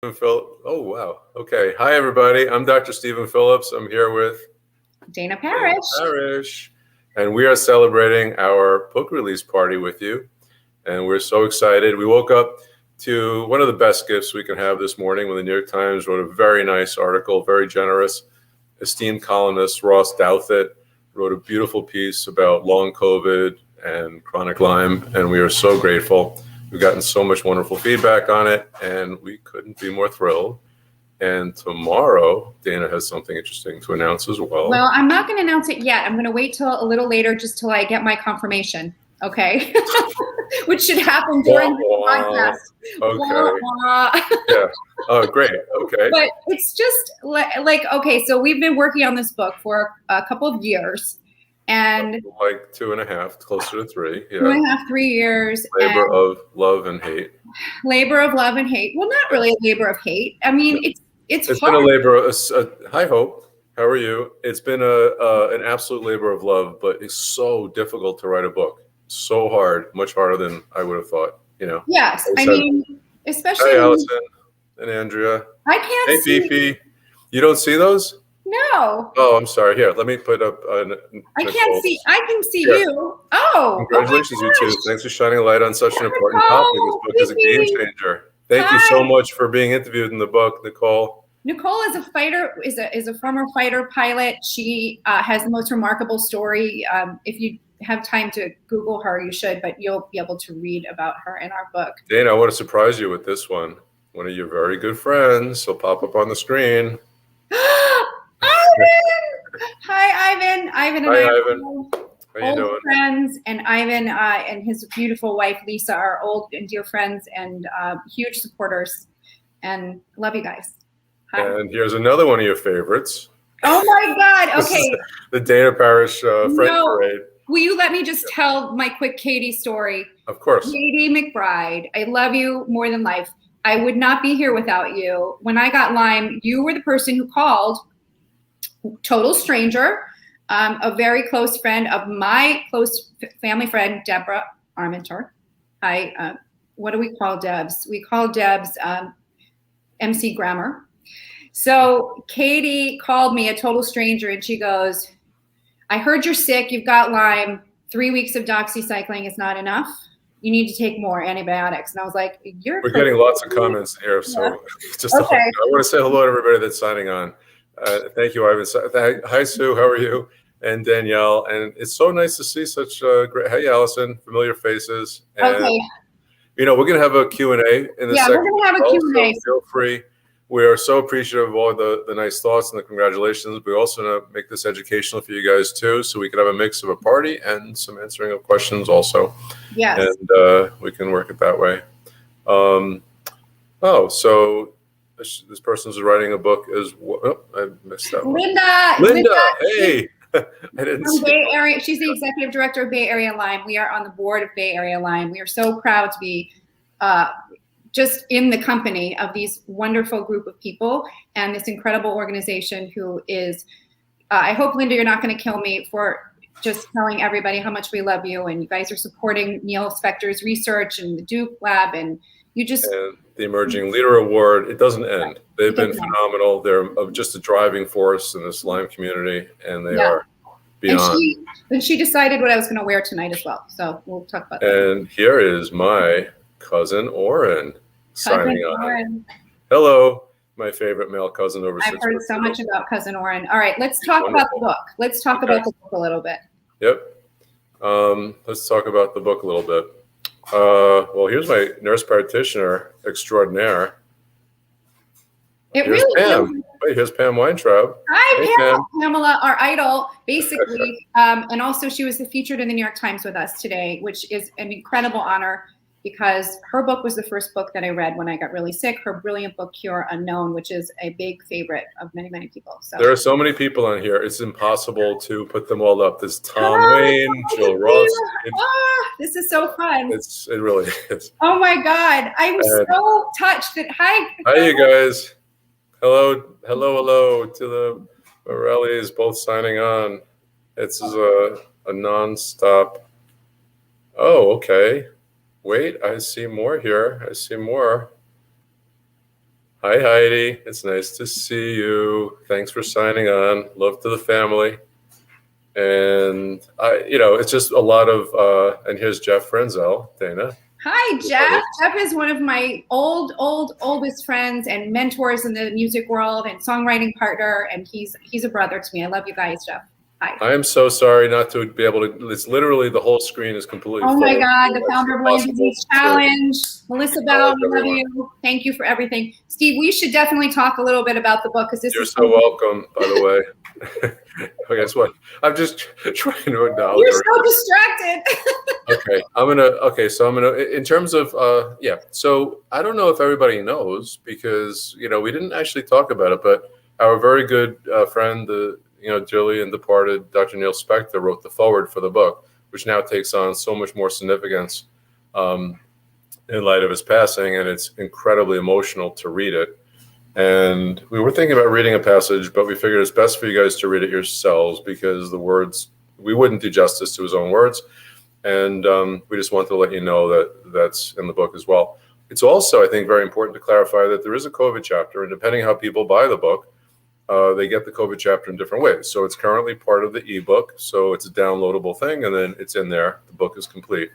Oh, wow. Okay. Hi, everybody. I'm Dr. Stephen Phillips. I'm here with Dana Parrish. And we are celebrating our book release party with you. And we're so excited. We woke up to one of the best gifts we can have this morning when the New York Times wrote a very nice article, very generous. Esteemed columnist Ross Douthat wrote a beautiful piece about long COVID and chronic Lyme, and we are so grateful. We've gotten so much wonderful feedback on it, and we couldn't be more thrilled. And tomorrow, Dana has something interesting to announce as well. Well, I'm not going to announce it yet. I'm going to wait till a little later, just till I get my confirmation. Okay, which should happen during the podcast. Okay. Yeah. Oh, great. Okay. But it's just like okay. So we've been working on this book for a couple of years, and like 2.5, closer to 3. Yeah. 2.5, 3 years. Labor of love and hate. Labor of love and hate. Well, not really a labor of hate. I mean, it's hard. Been a labor. Hi, Hope. How are you? It's been an absolute labor of love, but it's so difficult to write a book. So hard, much harder than I would have thought. You know. Yes, I mean, especially. Hi, Allison and Andrea. I can't see. Hey, Fifi. You don't see those? No. Oh, I'm sorry. Here, let me put up. I can't see. I can see you. Oh. Congratulations, you two. Thanks for shining a light on such an important topic. This book is a game changer. Thank you so much for being interviewed in the book, Nicole. Nicole is a fighter. Is a former fighter pilot. She has the most remarkable story. If you have time to Google her, you should, but you'll be able to read about her in our book. Dana, I want to surprise you with this one. One of your very good friends will pop up on the screen. Ivan! Hi, Ivan. Ivan and Hi, Ivan. How you doing? Friends, and Ivan and his beautiful wife Lisa are old and dear friends and huge supporters, and love you guys. Hi. And here's another one of your favorites. Oh my God! Okay. The Dana Parrish Friend Parade. Will you let me just tell my quick Katie story? Of course. Katie McBride, I love you more than life. I would not be here without you. When I got Lyme, you were the person who called, total stranger, a very close friend of my close family friend, Deborah Armentor. What do we call Debs? We call Debs MC Grammar. So Katie called me, a total stranger, and she goes, I heard you're sick, you've got Lyme, 3 weeks of doxycycline is not enough. You need to take more antibiotics. And I, was like, We're getting lots of comments here. So just okay. I want to say hello to everybody that's signing on. Thank you, Ivan. Hi, Sue. How are you? And Danielle. And it's so nice to see such great. Hey, Allison. Familiar faces. And, okay. You know, we're going to have a Q&A in the second. Yeah, we're going to have a Q&A. So feel free. We are so appreciative of all the nice thoughts and the congratulations. We also want to make this educational for you guys, too, so we can have a mix of a party and some answering of questions also. Yes. And we can work it that way. So this person's writing a book as well. Oh, I missed that one. Linda, hey. I didn't see Bay Area. She's the executive director of Bay Area Lyme. We are on the board of Bay Area Lyme. We are so proud to be just in the company of these wonderful group of people and this incredible organization who is, I hope, Linda, you're not going to kill me for just telling everybody how much we love you, and you guys are supporting Neil Spector's research and the Duke Lab, and you just... And the Emerging Leader Award, it doesn't end. They've been phenomenal. They're just a driving force in this Lyme community, and they are beyond. And she decided what I was going to wear tonight as well, so we'll talk about that. And here is my cousin Oren signing on. Hello, my favorite male cousin over 6 I've heard so much about cousin Oren. All right, let's talk about the book. Let's talk about the book a little bit. Yep. Let's talk about the book a little bit. Well, here's my nurse practitioner extraordinaire. Here's Pam. Wait, here's Pam Weintraub. Hi, Pamela, our idol, basically. And also she was featured in the New York Times with us today, which is an incredible honor because her book was the first book that I read when I got really sick. Her brilliant book, Cure Unknown, which is a big favorite of many, many people. So there are so many people on here. It's impossible to put them all up. There's Tom Wayne, Jill Ross. This is so fun. It really is. Oh my God. I'm so touched that, hi, you guys. Hello to the Morellis, both signing on. It's a nonstop. Oh, okay. Wait, I see more here. I see more. Hi, Heidi. It's nice to see you. Thanks for signing on. Love to the family. And it's just a lot of, and here's Jeff Frenzel, Dana. Hi, Jeff. Jeff is one of my oldest friends and mentors in the music world and songwriting partner. And he's a brother to me. I love you guys, Jeff. Hi. I am so sorry not to be able to. It's literally the whole screen is completely full. Oh my God, the founder of Lyme Disease Challenge. Melissa Bell, I love you. Thank you for everything. Steve, we should definitely talk a little bit about the book because this You're is so welcome, by the way. Oh, guess what? I'm just trying to acknowledge. You're so distracted. So I'm gonna, in terms of, so I don't know if everybody knows because, we didn't actually talk about it, but our very good friend, dearly and departed Dr. Neil Spector wrote the foreword for the book, which now takes on so much more significance in light of his passing, and it's incredibly emotional to read it. And we were thinking about reading a passage, but we figured it's best for you guys to read it yourselves because the words, we wouldn't do justice to his own words. And we just wanted to let you know that that's in the book as well. It's also, I think, very important to clarify that there is a COVID chapter, and depending how people buy the book, they get the COVID chapter in different ways. So it's currently part of the ebook, so it's a downloadable thing, and then it's in there. The book is complete.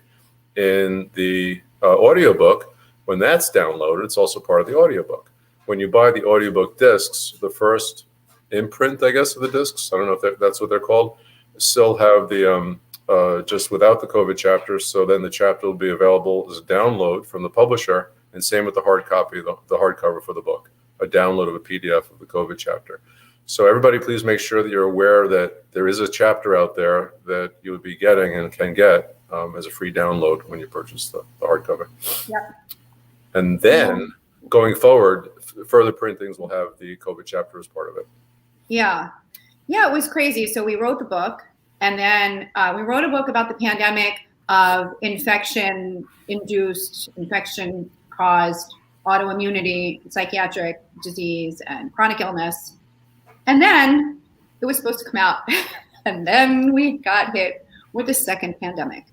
In the audiobook, when that's downloaded, it's also part of the audiobook. When you buy the audiobook discs, the first imprint, I guess, of the discs, I don't know if that's what they're called, still have the just without the COVID chapter. So then the chapter will be available as a download from the publisher, and same with the hard copy, the hardcover for the book, a download of a PDF of the COVID chapter. So everybody, please make sure that you're aware that there is a chapter out there that you would be getting and can get as a free download when you purchase the hardcover. Yep. And then going forward, further printings will have the COVID chapter as part of it. Yeah, it was crazy. So we wrote the book, and then we wrote a book about the pandemic of infection-induced, infection-caused autoimmunity, psychiatric disease, and chronic illness. And then it was supposed to come out, and then we got hit with a second pandemic.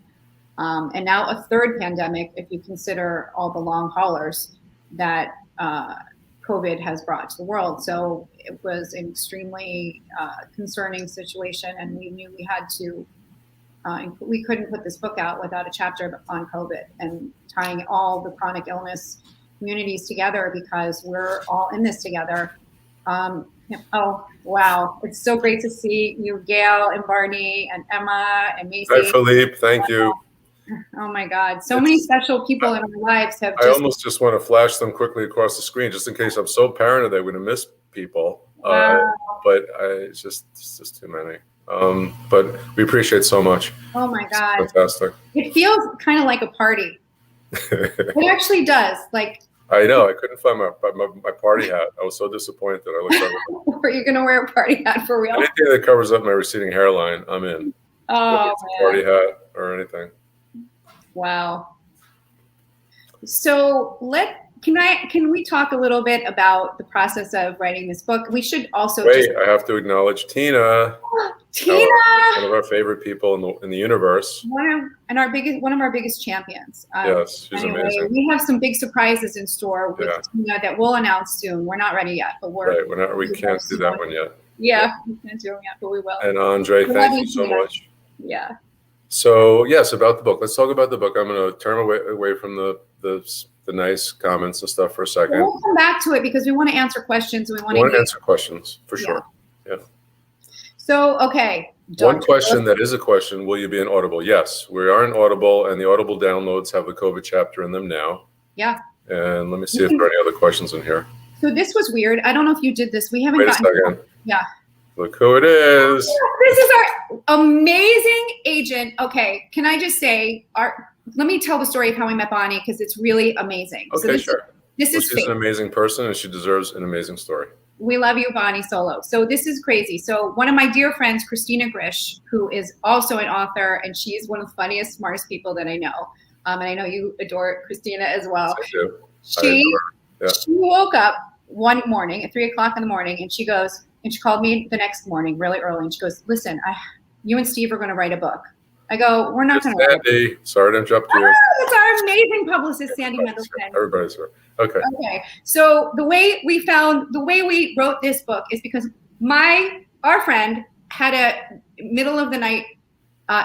And now a third pandemic, if you consider all the long haulers that COVID has brought to the world. So it was an extremely concerning situation, and we knew we had to, we couldn't put this book out without a chapter on COVID and tying all the chronic illness communities together because we're all in this together. Oh, wow. It's so great to see you, Gail and Barney and Emma and Macy. Hi, Philippe. Thank you. Oh my God. So many special people in our lives have I almost just want to flash them quickly across the screen just in case I'm so paranoid that I'm going to miss people. Wow. But it's just too many. But we appreciate so much. Oh my God. It's fantastic. It feels kind of like a party. It actually does. Like, I know. I couldn't find my party hat. I was so disappointed. I looked over. are you going to wear a party hat for real? Anything that covers up my receding hairline, I'm in. Oh, man. Party hat or anything. Wow. So can we talk a little bit about the process of writing this book? We should also I have to acknowledge Tina. Tina, one of our favorite people in the universe. One of our biggest champions. Yes, she's amazing. We have some big surprises in store with Tina that we'll announce soon. We're not ready yet, but we can't do that one yet. Yeah, we can't do it yet, but we will. And Andre, thank you so much. Yeah. So yes, about the book. Let's talk about the book. I'm going to turn away from the nice comments and stuff for a second. We'll come back to it because we want to answer questions. We want to answer questions for sure. Yeah. So, okay. One question that is a question: will you be in Audible? Yes, we are in Audible, and the Audible downloads have the COVID chapter in them now. Yeah. And let me see if there are any other questions in here. So this was weird. I don't know if you did this. We haven't. Wait a second. Yeah. Look who it is. This is our amazing agent. Okay, can I just say, let me tell the story of how I met Bonnie because it's really amazing. Okay, sure. She's an amazing person and she deserves an amazing story. We love you, Bonnie Solo. So this is crazy. So one of my dear friends, Christina Grish, who is also an author, and she's one of the funniest, smartest people that I know. And I know you adore Christina as well. I do. She woke up one morning at 3:00 in the morning, and she goes, and she called me the next morning really early, and she goes, listen, you and Steve are going to write a book. I go, we're not going to. Sandy, sorry to interrupt you. It's our amazing publicist, Sandy Mendelson. Everybody's here. Okay. Okay. So the way we wrote this book is because our friend had a middle of the night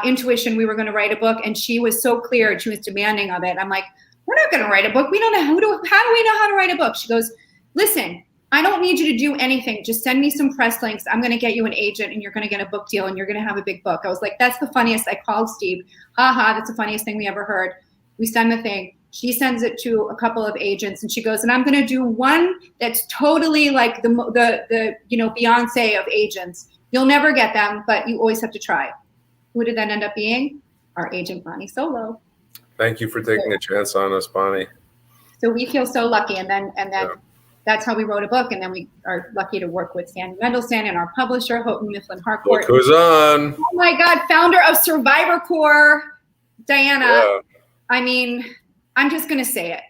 intuition we were going to write a book, and she was so clear and she was demanding of it. I'm like, we're not going to write a book. We don't know how do we know how to write a book? She goes, listen, I don't need you to do anything. Just send me some press links. I'm going to get you an agent and you're going to get a book deal and you're going to have a big book. I was like, that's the funniest. I called Steve. That's the funniest thing we ever heard. We send the thing. She sends it to a couple of agents and she goes, and I'm going to do one that's totally like the Beyonce of agents. You'll never get them, but you always have to try. Who did that end up being? Our agent, Bonnie Solo. Thank you for taking a chance on us, Bonnie. So we feel so lucky. And then that's how we wrote a book. And then we are lucky to work with Sandy Mendelson and our publisher, Houghton Mifflin Harcourt. Look who's on. Oh my God, founder of Survivor Corps, Diana. Yeah. I mean, I'm just going to say it.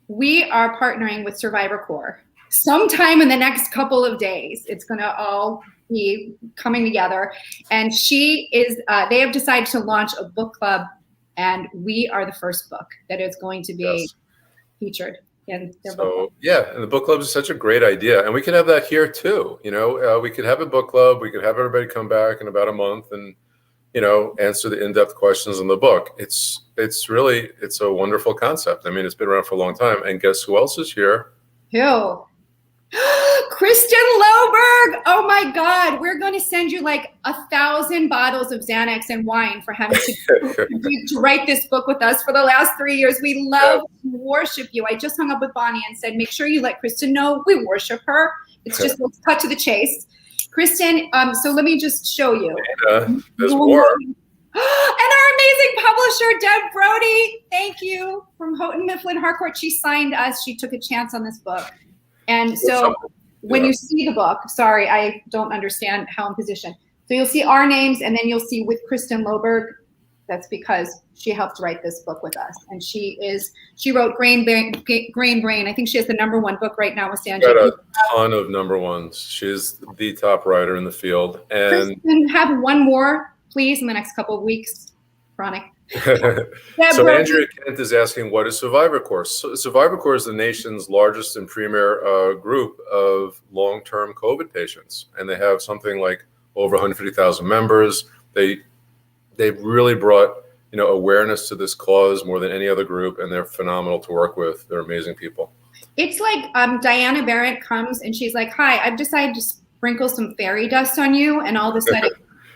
We are partnering with Survivor Corps. Sometime in the next couple of days, it's going to all be coming together. And they have decided to launch a book club, and we are the first book that is going to be featured in their book club. Yeah, and the book club is such a great idea. And we could have that here too. We could have a book club. We could have everybody come back in about a month and answer the in-depth questions in the book. It's a wonderful concept. I mean, it's been around for a long time. And guess who else is here? Who? Kristen Loberg. Oh my God. We're going to send you like 1,000 bottles of Xanax and wine for having to write this book with us for the last 3 years. We love to worship you. I just hung up with Bonnie and said, make sure you let Kristen know we worship her. It's just, let's cut to the chase. Kristen, so let me just show you. There's more. And our amazing publisher, Deb Brody. Thank you. From Houghton Mifflin Harcourt. She signed us. She took a chance on this book. And so when you see the book, sorry, I don't understand how I'm positioned. So you'll see our names, and then you'll see with Kristen Loberg. That's because she helped write this book with us. And she wrote Grain Brain. I think she has the #1 book right now with Sanjay. Got a ton of #1s. She's the top writer in the field. And Kristen, have one more, please, in the next couple of weeks. Chronic. So Andrea Kent is asking, what is Survivor Corps? Survivor Corps is the nation's largest and premier group of long-term COVID patients. And they have something like over 150,000 members. They've really brought awareness to this cause more than any other group, and they're phenomenal to work with. They're amazing people. It's like Diana Barrett comes and she's like, hi, I've decided to sprinkle some fairy dust on you, and all of a sudden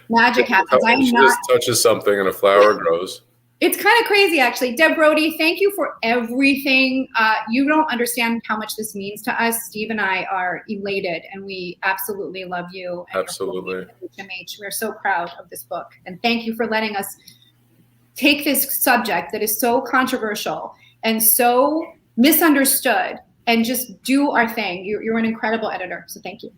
magic happens. She just touches something and a flower grows. It's kind of crazy, actually. Deb Brody, thank you for everything. You don't understand how much this means to us. Steve and I are elated, and we absolutely love you. Absolutely. HMH. We're so proud of this book. And thank you for letting us take this subject that is so controversial and so misunderstood and just do our thing. You're an incredible editor, so thank you.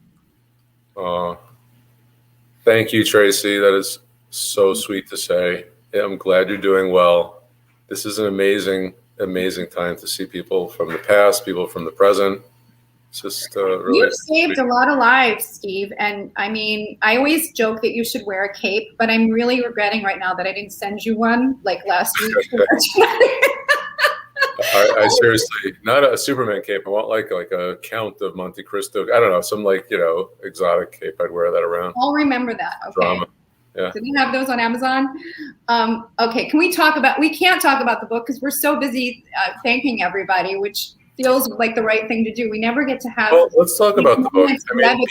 Thank you, Tracy. That is so sweet to say. I'm glad you're doing well. This is an amazing, amazing time to see people from the past, people from the present. It's just really. You've saved a lot of lives, Steve. And I mean, I always joke that you should wear a cape, but I'm really regretting right now that I didn't send you one like last week. I seriously, not a Superman cape. I want like a Count of Monte Cristo. I don't know, some exotic cape. I'd wear that around. I'll remember that. Okay. Drama. Yeah. Do they have those on Amazon? Okay. We can't talk about the book because we're so busy thanking everybody, which feels like the right thing to do. We never get to have. Well, let's talk about the book. I mean,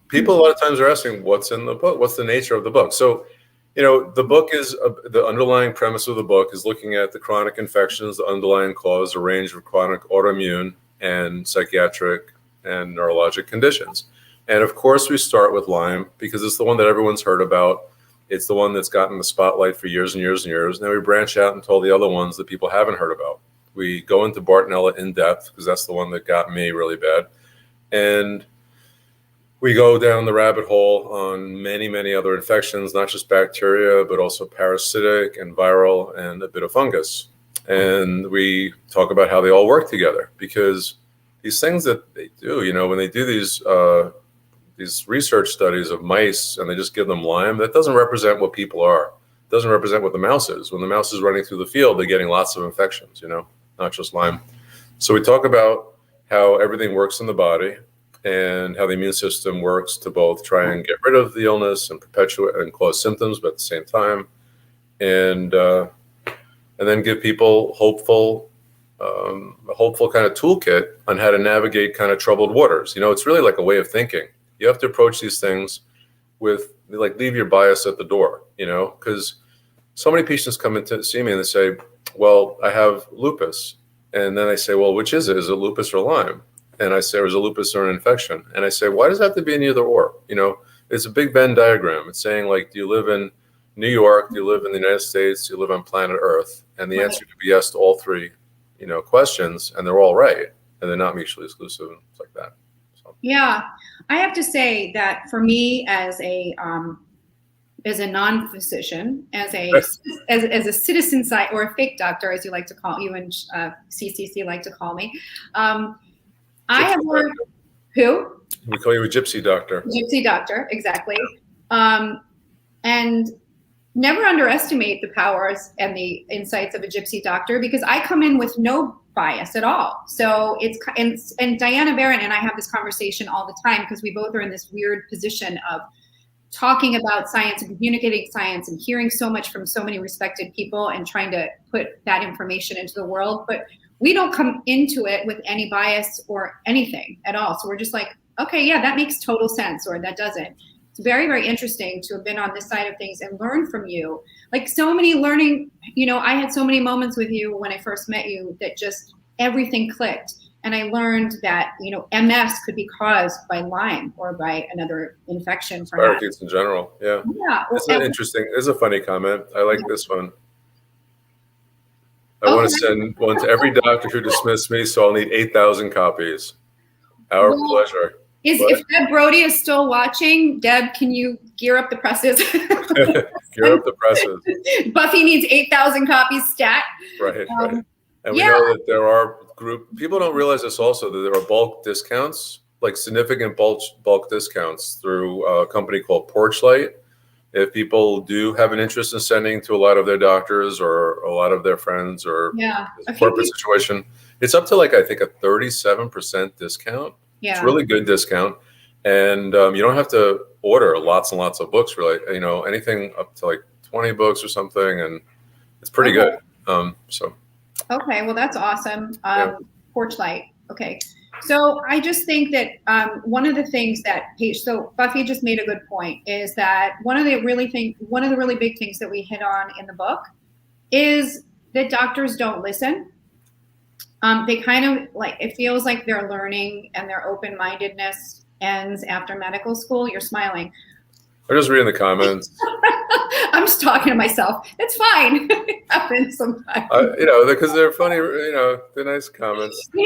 people a lot of times are asking, what's in the book? What's the nature of the book? So, the book is the underlying premise of the book is looking at the chronic infections, the underlying cause, a range of chronic autoimmune and psychiatric and neurologic conditions. And of course, we start with Lyme because it's the one that everyone's heard about. It's the one that's gotten the spotlight for years and years and years. And then we branch out and tell the other ones that people haven't heard about. We go into Bartonella in depth because that's the one that got me really bad. And we go down the rabbit hole on many, many other infections, not just bacteria, but also parasitic and viral and a bit of fungus. And we talk about how they all work together because these things that they do, when they do these research studies of mice and they just give them Lyme, that doesn't represent what people are. doesn't represent what the mouse is. When the mouse is running through the field, they're getting lots of infections, not just Lyme. So we talk about how everything works in the body and how the immune system works to both try and get rid of the illness and perpetuate and cause symptoms, but at the same time, and then give people a hopeful kind of toolkit on how to navigate kind of troubled waters. It's really like a way of thinking. You have to approach these things with, like, leave your bias at the door, because so many patients come in to see me and they say, well, I have lupus. And then I say, well, which is it? Is it lupus or Lyme? And I say, or is it lupus or an infection? And I say, why does it have to be an either or? It's a big Venn diagram. It's saying, like, do you live in New York? Do you live in the United States? Do you live on planet Earth? And the answer could be yes to all three, questions, and they're all right. And they're not mutually exclusive and stuff like that. So. Yeah. I have to say that for me as a non-physician, as a citizen side or a fake doctor, as you like to call, you and CCC like to call me, I have learned who? We call you a gypsy doctor. Gypsy doctor, exactly. And never underestimate the powers and the insights of a gypsy doctor, because I come in with no bias at all. So and Diana Barron and I have this conversation all the time, because we both are in this weird position of talking about science and communicating science and hearing so much from so many respected people and trying to put that information into the world. But we don't come into it with any bias or anything at all. So we're just like, okay, yeah, that makes total sense, or that doesn't. It's very, very interesting to have been on this side of things and learn from you. Like, so many learning, I had so many moments with you when I first met you that just everything clicked. And I learned that, MS could be caused by Lyme or by another infection. Parakeets in general, yeah. Yeah. It's interesting. It's a funny comment. I like this one. I want to send one to every doctor who dismissed me, so I'll need 8,000 copies. Our pleasure. If Deb Brody is still watching, Deb, can you gear up the presses? Gear up the presses. Buffy needs 8,000 copies stat. Right. And we know that there are people don't realize this also, that there are bulk discounts, like significant bulk discounts through a company called Porchlight. If people do have an interest in sending to a lot of their doctors or a lot of their friends or a corporate situation, it's up to, like, I think a 37% discount. Yeah. It's a really good discount. And you don't have to order lots and lots of books, really, anything up to like 20 books or something. And it's pretty good. Okay, well, that's awesome. Porchlight. Okay. So I just think that one of the things that so Buffy just made a good point, is that one of the really big things that we hit on in the book is that doctors don't listen. They kind of it feels like their learning and their open-mindedness ends after medical school. You're smiling. I'm just reading the comments. I'm just talking to myself. It's fine. It happens sometimes. Because they're funny. They're nice comments. Okay,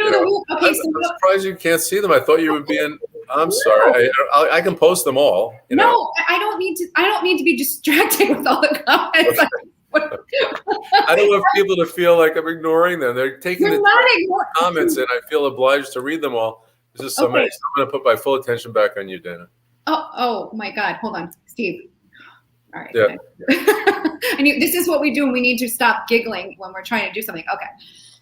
I'm surprised you can't see them. I thought you would be in. I'm sorry. I can post them all. No, I don't need to. I don't need to be distracted with all the comments. I don't want people to feel like I'm ignoring them. They're taking the comments, and I feel obliged to read them all. There's just so many. So I'm going to put my full attention back on you, Dana. Oh my God. Hold on, Steve. All right. Yeah. This is what we do, and we need to stop giggling when we're trying to do something. Okay.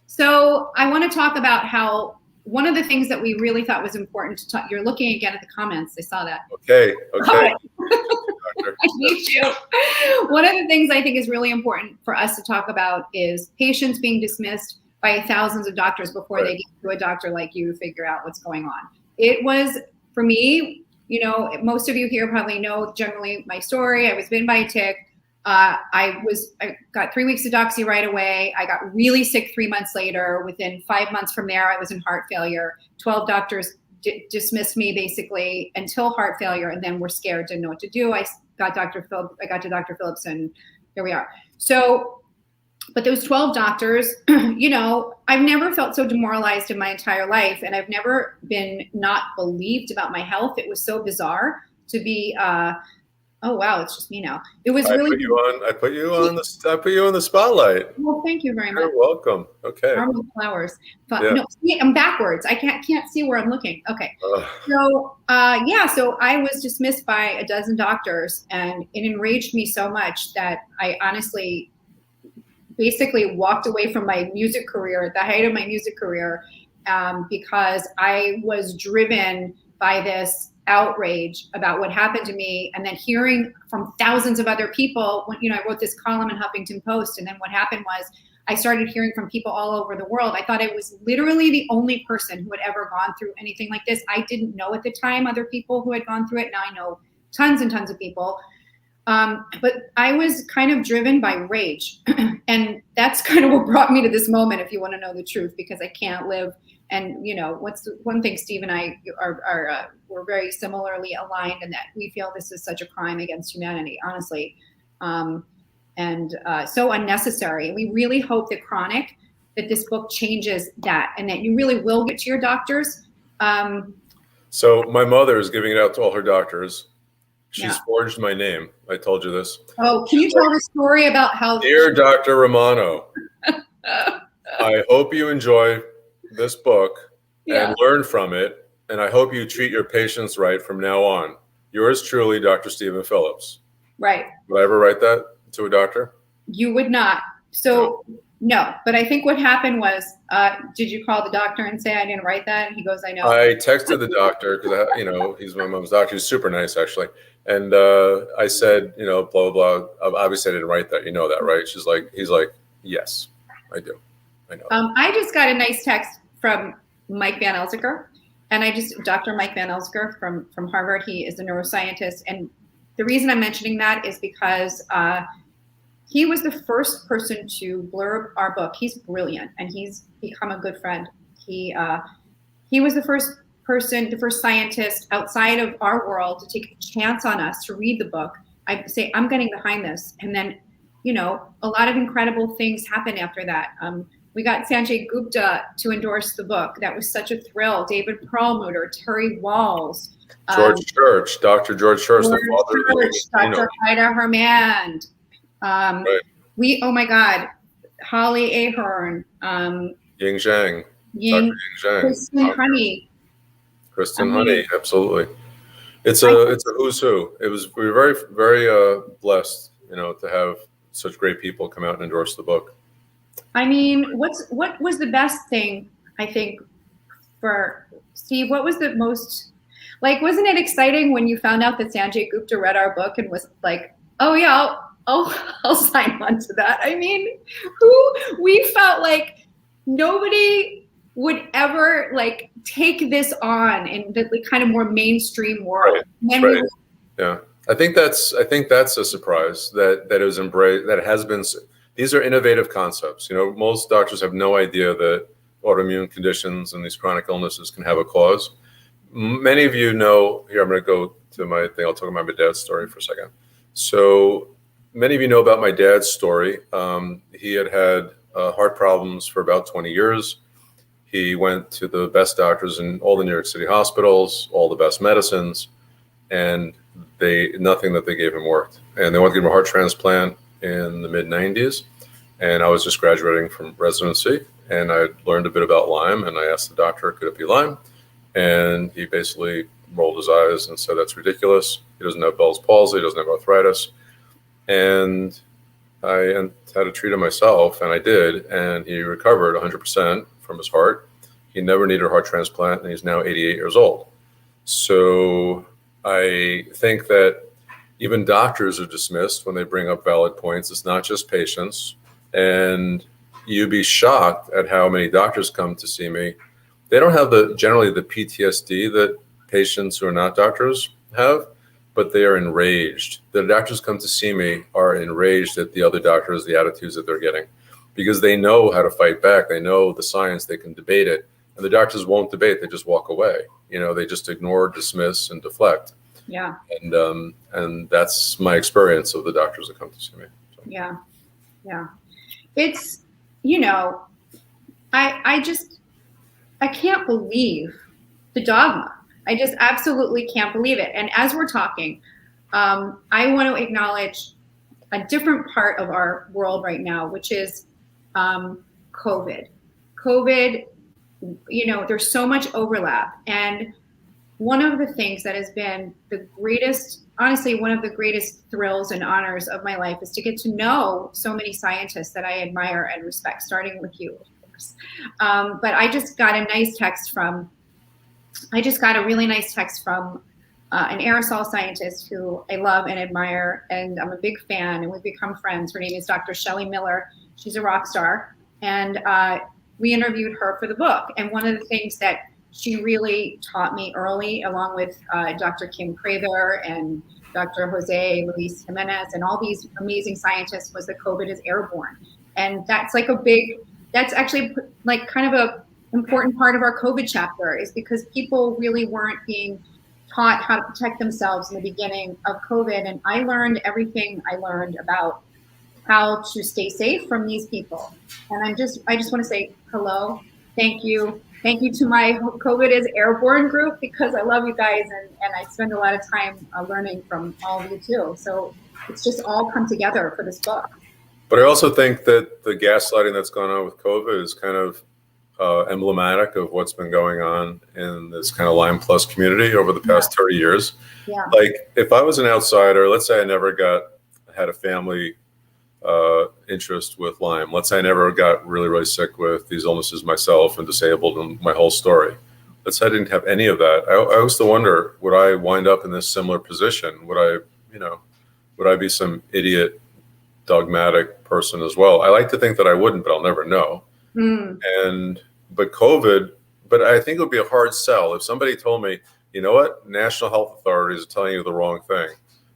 So I want to talk about how one of the things that we really thought was important to talk. You're looking again at the comments. I saw that. Okay. I need you. One of the things I think is really important for us to talk about is patients being dismissed by thousands of doctors before they get to a doctor like you to figure out what's going on. It was, for me, most of you here probably know generally my story. I was bitten by a tick. I got 3 weeks of doxy right away. I got really sick 3 months later. Within 5 months from there, I was in heart failure. 12 doctors dismissed me basically until heart failure, and then were scared, didn't know what to do. I got to Dr. Phillips, and here we are. So, but those 12 doctors, I've never felt so demoralized in my entire life, and I've never been not believed about my health. It was so bizarre to be Oh, wow. It's just me now. It was I really, put you on the spotlight. well, thank you very much. You're welcome. Okay. Normal flowers. But Yeah. no, see, I'm backwards. I can't see where I'm looking. Okay. Ugh. So, so I was dismissed by a dozen doctors, and it enraged me so much that I honestly basically walked away from my music career at the height of my music career, because I was driven by this outrage about what happened to me, and then hearing from thousands of other people. When I wrote this column in Huffington Post, and then what happened was I started hearing from people all over the world. I thought I was literally the only person who had ever gone through anything like this. I didn't know at the time other people who had gone through it. Now I know tons and tons of people. But I was kind of driven by rage. And that's kind of what brought me to this moment, if you want to know the truth, because I can't live. And, what's the one thing Steve and I we're very similarly aligned in that we feel this is such a crime against humanity, honestly. And so unnecessary. We really hope that this book changes that, and that you really will get to your doctors. So my mother is giving it out to all her doctors. She's Yeah. forged my name. I told you this. Oh, can you tell the story about how? Dear Dr. Romano, I hope you enjoy this book and learn from it, and I hope you treat your patients right from now on. Yours truly, Dr. Stephen Phillips. Right. Would I ever write that to a doctor? You would not. So no, but I think what happened was, did you call the doctor and say I didn't write that? And he goes, I know. I texted the doctor because he's my mom's doctor. He's super nice, actually. And I said, blah, blah, blah. Obviously, I didn't write that. You know that, right? He's like, yes, I do. I know. I just got a nice text from Mike Van Elsker. And Dr. Mike Van Elsker from Harvard, he is a neuroscientist. And the reason I'm mentioning that is because he was the first person to blurb our book. He's brilliant, and he's become a good friend. He was the first person, the first scientist outside of our world to take a chance on us to read the book. I say, I'm getting behind this. And then, a lot of incredible things happened after that. We got Sanjay Gupta to endorse the book. That was such a thrill. David Perlmutter, Terry Walls. George Church, Dr. George Church, the father Church, Dr. Ida Hermand. Right. Oh my God, Holly Ahern. Ying Zhang. Dr. Ying Zhang. Kristen Honey. Kristen Honey, absolutely. It's a who's who. We were very, very blessed, to have such great people come out and endorse the book. I mean, what was the best thing, I think, for Steve? What was the most, wasn't it exciting when you found out that Sanjay Gupta read our book and was like, oh yeah, I'll sign on to that. I mean, we felt like nobody would ever take this on in the kind of more mainstream world. Right. Yeah. I think that's a surprise that it was embraced, that it has been. These are innovative concepts. Most doctors have no idea that autoimmune conditions and these chronic illnesses can have a cause. Many of you know, here I'm going to go to my thing. I'll talk about my dad's story for a second. So many of you know about my dad's story. He had heart problems for about 20 years. He went to the best doctors in all the New York City hospitals, all the best medicines, and nothing that they gave him worked. And they wanted to give him a heart transplant in the mid-90s. And I was just graduating from residency, and I learned a bit about Lyme, and I asked the doctor, could it be Lyme? And he basically rolled his eyes and said, that's ridiculous. He doesn't have Bell's palsy, he doesn't have arthritis. And I had to treat him myself, and I did, and he recovered 100% from his heart. He never needed a heart transplant, and he's now 88 years old. So I think that even doctors are dismissed when they bring up valid points. It's not just patients. And you'd be shocked at how many doctors come to see me. They don't have generally the PTSD that patients who are not doctors have, but they are enraged. The doctors come to see me are enraged at the other doctors, the attitudes that they're getting, because they know how to fight back. They know the science, they can debate it. And the doctors won't debate, they just walk away. They just ignore, dismiss, and deflect. Yeah. And that's my experience of the doctors that come to see me. So. Yeah. Yeah. It's, I can't believe the dogma. I just absolutely can't believe it. And as we're talking, I want to acknowledge a different part of our world right now, which is COVID. COVID, there's so much overlap. And one of the things that has been the greatest, honestly, one of the greatest thrills and honors of my life is to get to know so many scientists that I admire and respect, starting with you, of course. But I just got a really nice text from an aerosol scientist who I love and admire, and I'm a big fan, and we've become friends. Her name is Dr. Shelly Miller. She's a rock star. And we interviewed her for the book. And one of the things that she really taught me early, along with Dr. Kim Prather and Dr. Jose Luis Jimenez and all these amazing scientists, was that COVID is airborne. And that's that's actually like kind of a important part of our COVID chapter, is because people really weren't being taught how to protect themselves in the beginning of COVID. And I learned everything I learned about how to stay safe from these people. And I just want to say hello, thank you to my COVID is airborne group, because I love you guys, and I spend a lot of time learning from all of you too. So it's just all come together for this book. But I also think that the gaslighting that's gone on with COVID is kind of emblematic of what's been going on in this kind of Lyme Plus community over the past 30 years. Yeah. Like, if I was an outsider, let's say I never had a family interest with Lyme. Let's say I never got really, really sick with these illnesses myself and disabled and my whole story. Let's say I didn't have any of that. I used to wonder, would I wind up in this similar position? Would I be some idiot, dogmatic person as well? I like to think that I wouldn't, but I'll never know. But I think it would be a hard sell if somebody told me, you know what, national health authorities are telling you the wrong thing.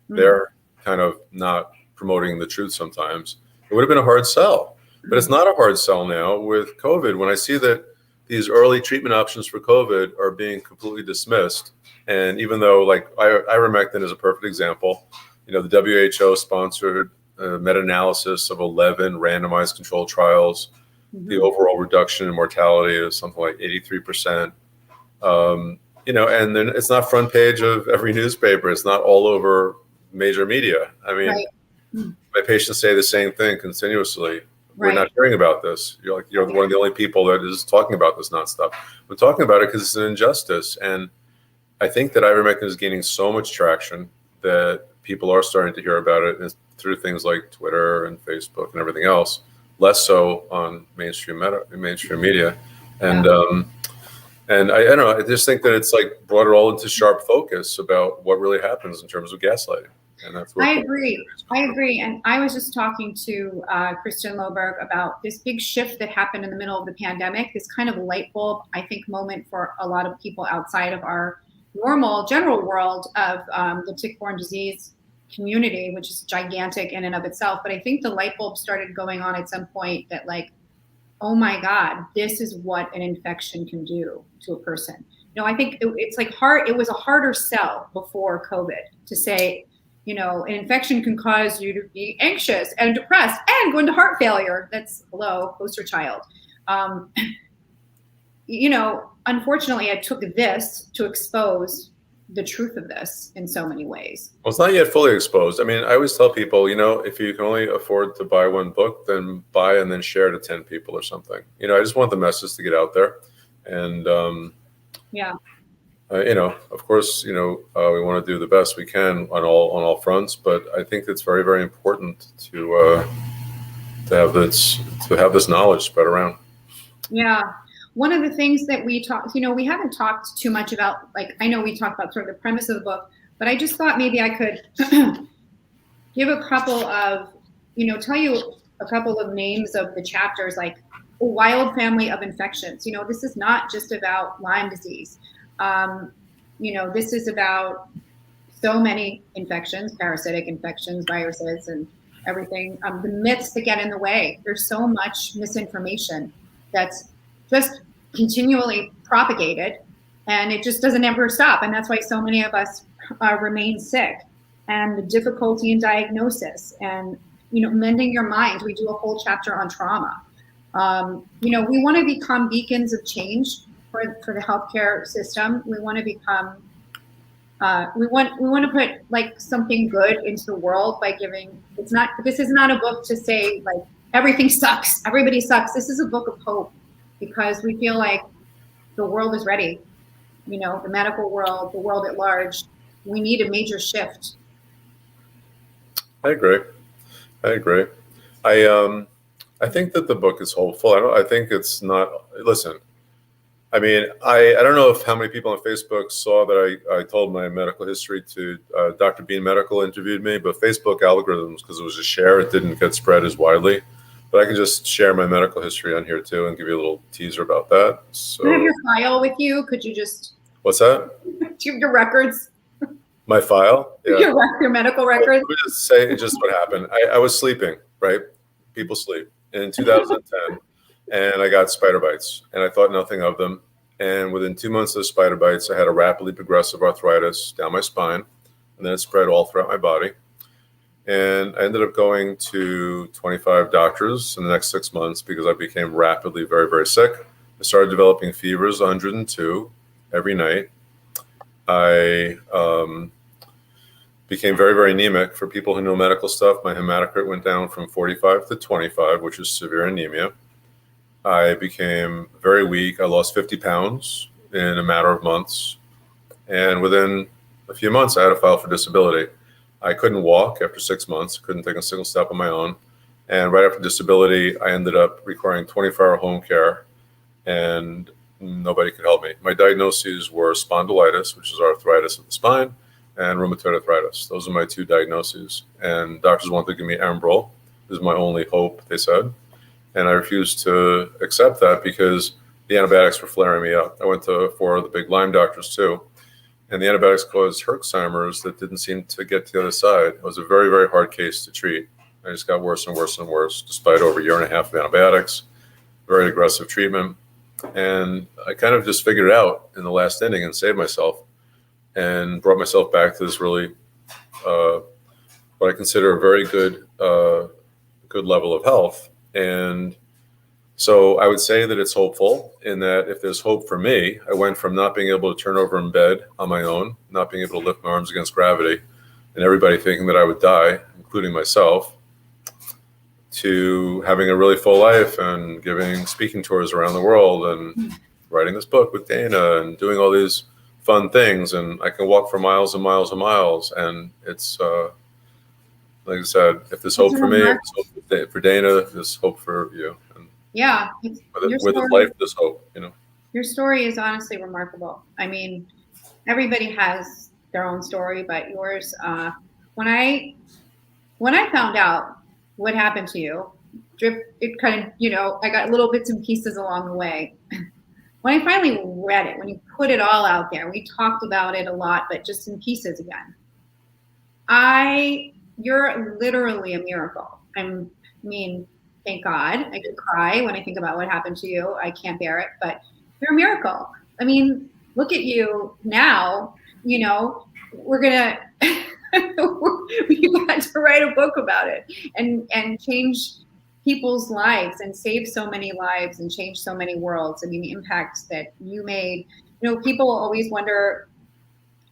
They're kind of not promoting the truth sometimes. It would have been a hard sell, but it's not a hard sell now with COVID. When I see that these early treatment options for COVID are being completely dismissed, and even though, like, ivermectin is a perfect example, the WHO sponsored a meta-analysis of 11 randomized controlled trials. The overall reduction in mortality is something like 83%. And then it's not front page of every newspaper. It's not all over major media. I mean, right. My patients say the same thing continuously. We're not hearing about this. You're one of the only people that is talking about this nonstop. We're talking about it because it's an injustice. And I think that ivermectin is gaining so much traction that people are starting to hear about it through things like Twitter and Facebook and everything else. Less so on mainstream media, and I don't know. I just think that it's like brought it all into sharp focus about what really happens in terms of gaslighting, and that's what I agree. And I was just talking to Kristen about this big shift that happened in the middle of the pandemic. This kind of light bulb, I think, moment for a lot of people outside of our normal general world of the tick-borne disease community, which is gigantic in and of itself. But I think the light bulb started going on at some point that, like, oh my God, this is what an infection can do to a person. I think it's like hard. It was a harder sell before COVID to say, an infection can cause you to be anxious and depressed and go into heart failure. That's poster child. Unfortunately, I took this to expose the truth of this in so many ways. Well, it's not yet fully exposed. I mean, I always tell people, if you can only afford to buy one book, then buy and then share to 10 people or something. I just want the message to get out there. And, of course, we want to do the best we can on all fronts, but I think it's very, very important to have this knowledge spread around. Yeah. One of the things that we talked, we haven't talked too much about, like, I know we talked about sort of the premise of the book, but I just thought maybe I could give a couple of, tell you a couple of names of the chapters, like a wild family of infections. This is not just about Lyme disease. This is about so many infections, parasitic infections, viruses, and everything. The myths that get in the way. There's so much misinformation that's just continually propagated, and it just doesn't ever stop. And that's why so many of us remain sick, and the difficulty in diagnosis and, mending your mind. We do a whole chapter on trauma. We want to become beacons of change for the healthcare system. We want to become we want to put like something good into the world by giving. This is not a book to say like everything sucks, everybody sucks. This is a book of hope, because we feel like the world is ready. The medical world, the world at large, we need a major shift. I agree. I think that the book is hopeful. I think it's not. Listen, I mean, I don't know if how many people on Facebook saw that I told my medical history to Dr. Bean Medical interviewed me, but Facebook algorithms, because it was a share, it didn't get spread as widely. But I can just share my medical history on here too and give you a little teaser about that. So, Do you have your file with you? Could you just? What's that? Do you have your records? My file? Yeah. Your medical records? Let me just say just what happened. I was sleeping, right? People sleep. In 2010, and I got spider bites, and I thought nothing of them. And within 2 months of the spider bites, I had a rapidly progressive arthritis down my spine, and then it spread all throughout my body. And I ended up going to 25 doctors in the next 6 months because I became rapidly very, very sick. I started developing fevers, 102 every night. I became very, very anemic. For people who know medical stuff, my hematocrit went down from 45 to 25, which is severe anemia. I became very weak. I lost 50 pounds in a matter of months. And within a few months, I had to file for disability. I couldn't walk after 6 months, couldn't take a single step on my own. And right after disability, I ended up requiring 24-hour home care, and nobody could help me. My diagnoses were spondylitis, which is arthritis of the spine, and rheumatoid arthritis. Those are my two diagnoses. And doctors wanted to give me Enbrel. This is my only hope, they said. And I refused to accept that because the antibiotics were flaring me up. I went to 4 of the big Lyme doctors too. And the antibiotics caused Herxheimer's that didn't seem to get to the other side. It was a very, very hard case to treat. I just got worse and worse and worse, despite over a year and a half of antibiotics, very aggressive treatment. And I kind of just figured it out in the last inning and saved myself and brought myself back to this really, what I consider a very good level of health. And so I would say that it's hopeful in that if there's hope for me, I went from not being able to turn over in bed on my own, not being able to lift my arms against gravity, and everybody thinking that I would die, including myself, to having a really full life and giving speaking tours around the world and writing this book with Dana and doing all these fun things. And I can walk for miles and miles and miles. And it's, like I said, if there's hope for me, if there's hope for Dana, there's hope for you. And yeah. with life, there's hope, Your story is honestly remarkable. I mean, everybody has their own story, but yours, when I found out what happened to you, it kind of, I got little bits and pieces along the way. When I finally read it, when you put it all out there, we talked about it a lot, but just in pieces again. You're literally a miracle. Thank God. I could cry when I think about what happened to you. I can't bear it, but you're a miracle. I mean, look at you now. We're gonna we got to write a book about it and change people's lives and save so many lives and change so many worlds. I mean, the impact that you made. People always wonder.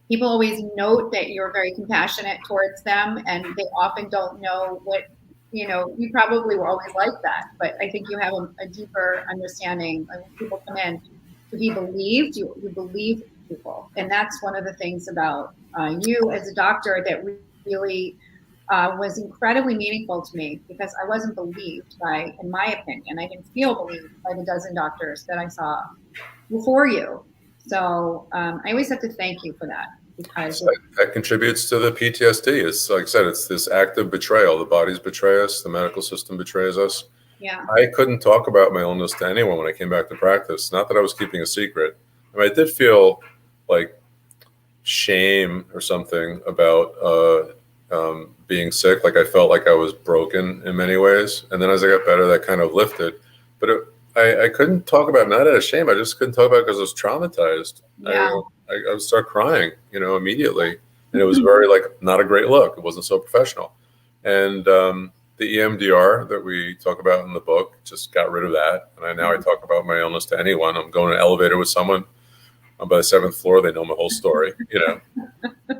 People always note that you're very compassionate towards them, and they often don't know what, you probably were always like that, but I think you have a deeper understanding when people come in to be believed. You believe people, and that's one of the things about you as a doctor that really was incredibly meaningful to me, because I wasn't believed by, in my opinion, I didn't feel believed by the dozen doctors that I saw before you. So I always have to thank you for that, because that contributes to the PTSD. It's like I said, it's this act of betrayal. The bodies betray us. The medical system betrays us. Yeah. I couldn't talk about my illness to anyone when I came back to practice. Not that I was keeping a secret. I did feel like shame or something about being sick. Like I felt like I was broken in many ways. And then as I got better, that kind of lifted. But I couldn't talk about it, not out of shame. I just couldn't talk about it because I was traumatized. Yeah. I would start crying, immediately. And it was very not a great look. It wasn't so professional. And the EMDR that we talk about in the book just got rid of that. And now I talk about my illness to anyone. I'm going in an elevator with someone. I'm by the 7th floor. They know my whole story,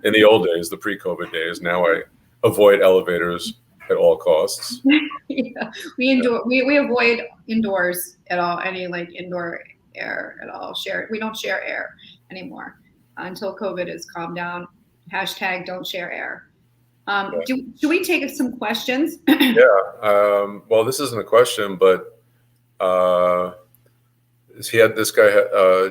in the old days, the pre-COVID days. Now I avoid elevators at all costs. Yeah, we avoid indoors at all, any like indoor air at all. We don't share air anymore until COVID has calmed down. Hashtag don't share air. Should we take some questions? Yeah. Well, this isn't a question, but this guy,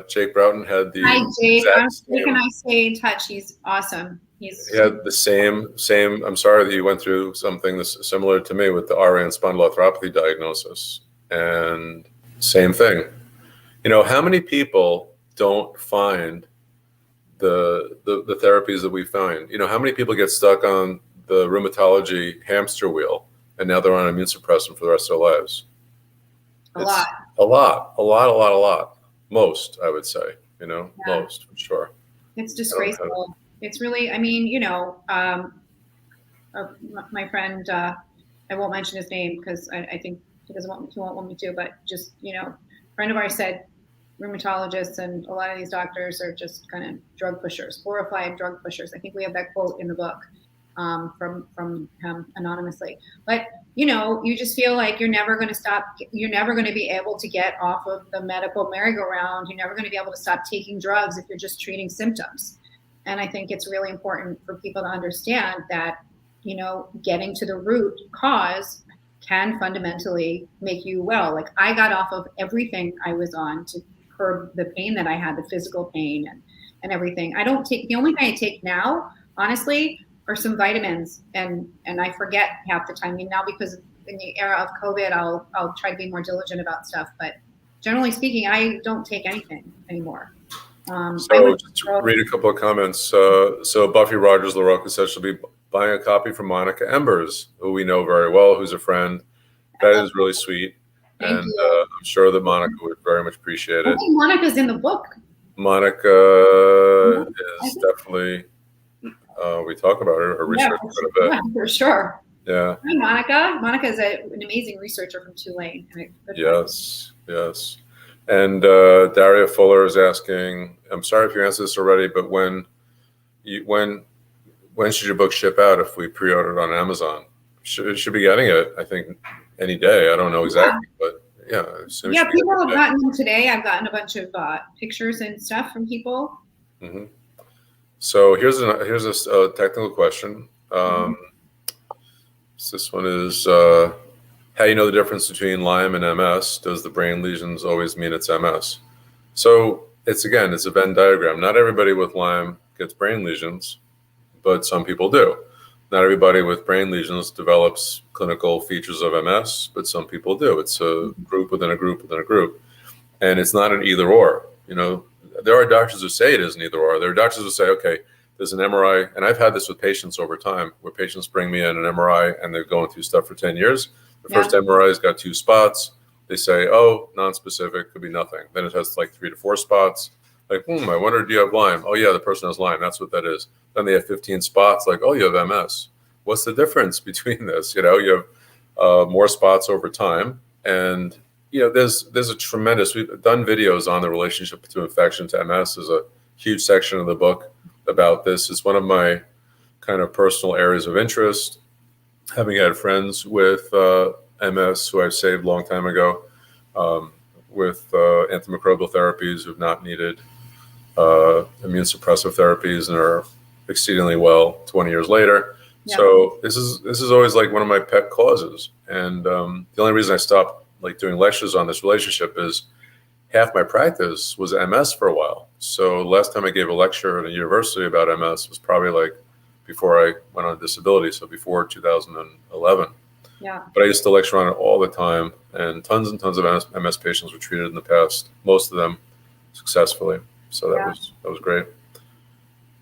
Jake Broughton, had the Hi, Jake. same, Can I stay in touch? He's awesome. he had the same. I'm sorry that you went through something that's similar to me with the RA and spondyloarthropathy diagnosis, and same thing. You know, how many people don't find the therapies that we find? You know, how many people get stuck on the rheumatology hamster wheel and now they're on immune suppressant for the rest of their lives? A lot. Most, I would say, you know, yeah. Most for sure. It's disgraceful. It's really, I mean, you know, my friend, I won't mention his name because I think he won't want me to, but just, you know, a friend of ours said rheumatologists and a lot of these doctors are just kind of drug pushers, glorified drug pushers. I think we have that quote in the book from him anonymously. But, you know, you just feel like you're never going to stop. You're never going to be able to get off of the medical merry-go-round. You're never going to be able to stop taking drugs if you're just treating symptoms. And I think it's really important for people to understand that, you know, getting to the root cause can fundamentally make you well. Like I got off of everything I was on to curb the pain that I had, the physical pain and everything. I don't take, the only thing I take now, honestly, are some vitamins, and I forget half the time. I mean, now because in the era of COVID, I'll try to be more diligent about stuff. But generally speaking, I don't take anything anymore. So just to read a couple of comments. So Buffy Rogers LaRocca says she'll be buying a copy from Monica Embers, who we know very well, who's a friend. That is really sweet. And I'm sure that Monica would very much appreciate it. I think Monica's in the book. Monica is definitely, we talk about her research quite a bit. Yeah, for sure. Yeah. Hi, Monica. Monica is an amazing researcher from Tulane. Yes. And Daria Fuller is asking, I'm sorry if you answered this already, but when should your book ship out if we pre-order it on Amazon? Should be getting it, I think, any day. I don't know exactly, but yeah. Yeah, people have gotten them today. I've gotten a bunch of pictures and stuff from people. Mm-hmm. So here's a technical question. This one is, how you know the difference between Lyme and MS? Does the brain lesions always mean it's MS? So it's a Venn diagram. Not everybody with Lyme gets brain lesions, but some people do. Not everybody with brain lesions develops clinical features of MS, but some people do. It's a group within a group within a group. And it's not an either or. You know, there are doctors who say it is an either or. There are doctors who say, okay, there's an MRI. And I've had this with patients over time where patients bring me in an MRI and they're going through stuff for 10 years. The first MRI's got 2 spots. They say, oh, non-specific, could be nothing. Then it has like 3 to 4 spots. Like, I wonder, do you have Lyme? Oh, yeah, the person has Lyme. That's what that is. Then they have 15 spots. Like, oh, you have MS. What's the difference between this? You know, you have more spots over time. And, you know, there's a tremendous, we've done videos on the relationship between infection to MS. There's a huge section of the book about this. It's one of my kind of personal areas of interest. Having had friends with MS who I've saved a long time ago, with antimicrobial therapies who've not needed immune suppressive therapies and are exceedingly well 20 years later. Yeah. So this is always like one of my pet causes. And the only reason I stopped like doing lectures on this relationship is half my practice was MS for a while. So the last time I gave a lecture at a university about MS was probably like before I went on disability, so before 2011. Yeah. But I used to lecture on it all the time, and tons of MS patients were treated in the past, most of them successfully. So that was great.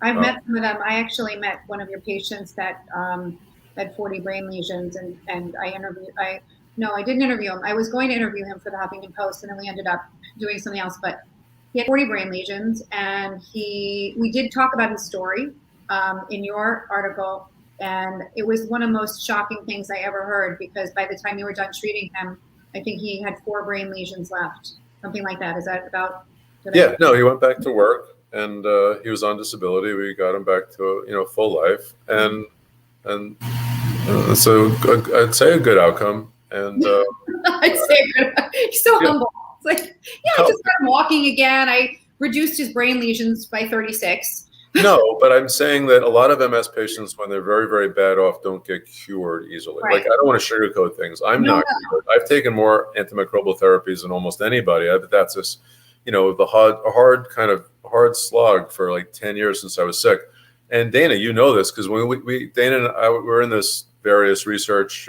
I've met some of them. I actually met one of your patients that had 40 brain lesions, and I didn't interview him. I was going to interview him for the Huffington Post, and then we ended up doing something else. But he had 40 brain lesions, and we did talk about his story in your article, and it was one of the most shocking things I ever heard, because by the time you were done treating him, I think he had 4 brain lesions left, something like that. Is that about? No, he went back to work. and he was on disability. We got him back to full life, and so I'd say a good outcome. And I'd say good. He's so humble. It's like, yeah, I just got him walking again. I reduced his brain lesions by 36. No, but I'm saying that a lot of MS patients, when they're very, very bad off, don't get cured easily. Right. Like, I don't want to sugarcoat things. I'm not cured. I've taken more antimicrobial therapies than almost anybody. That's just, the hard slog for like 10 years since I was sick. And Dana, you know this, because when Dana and I were in this various research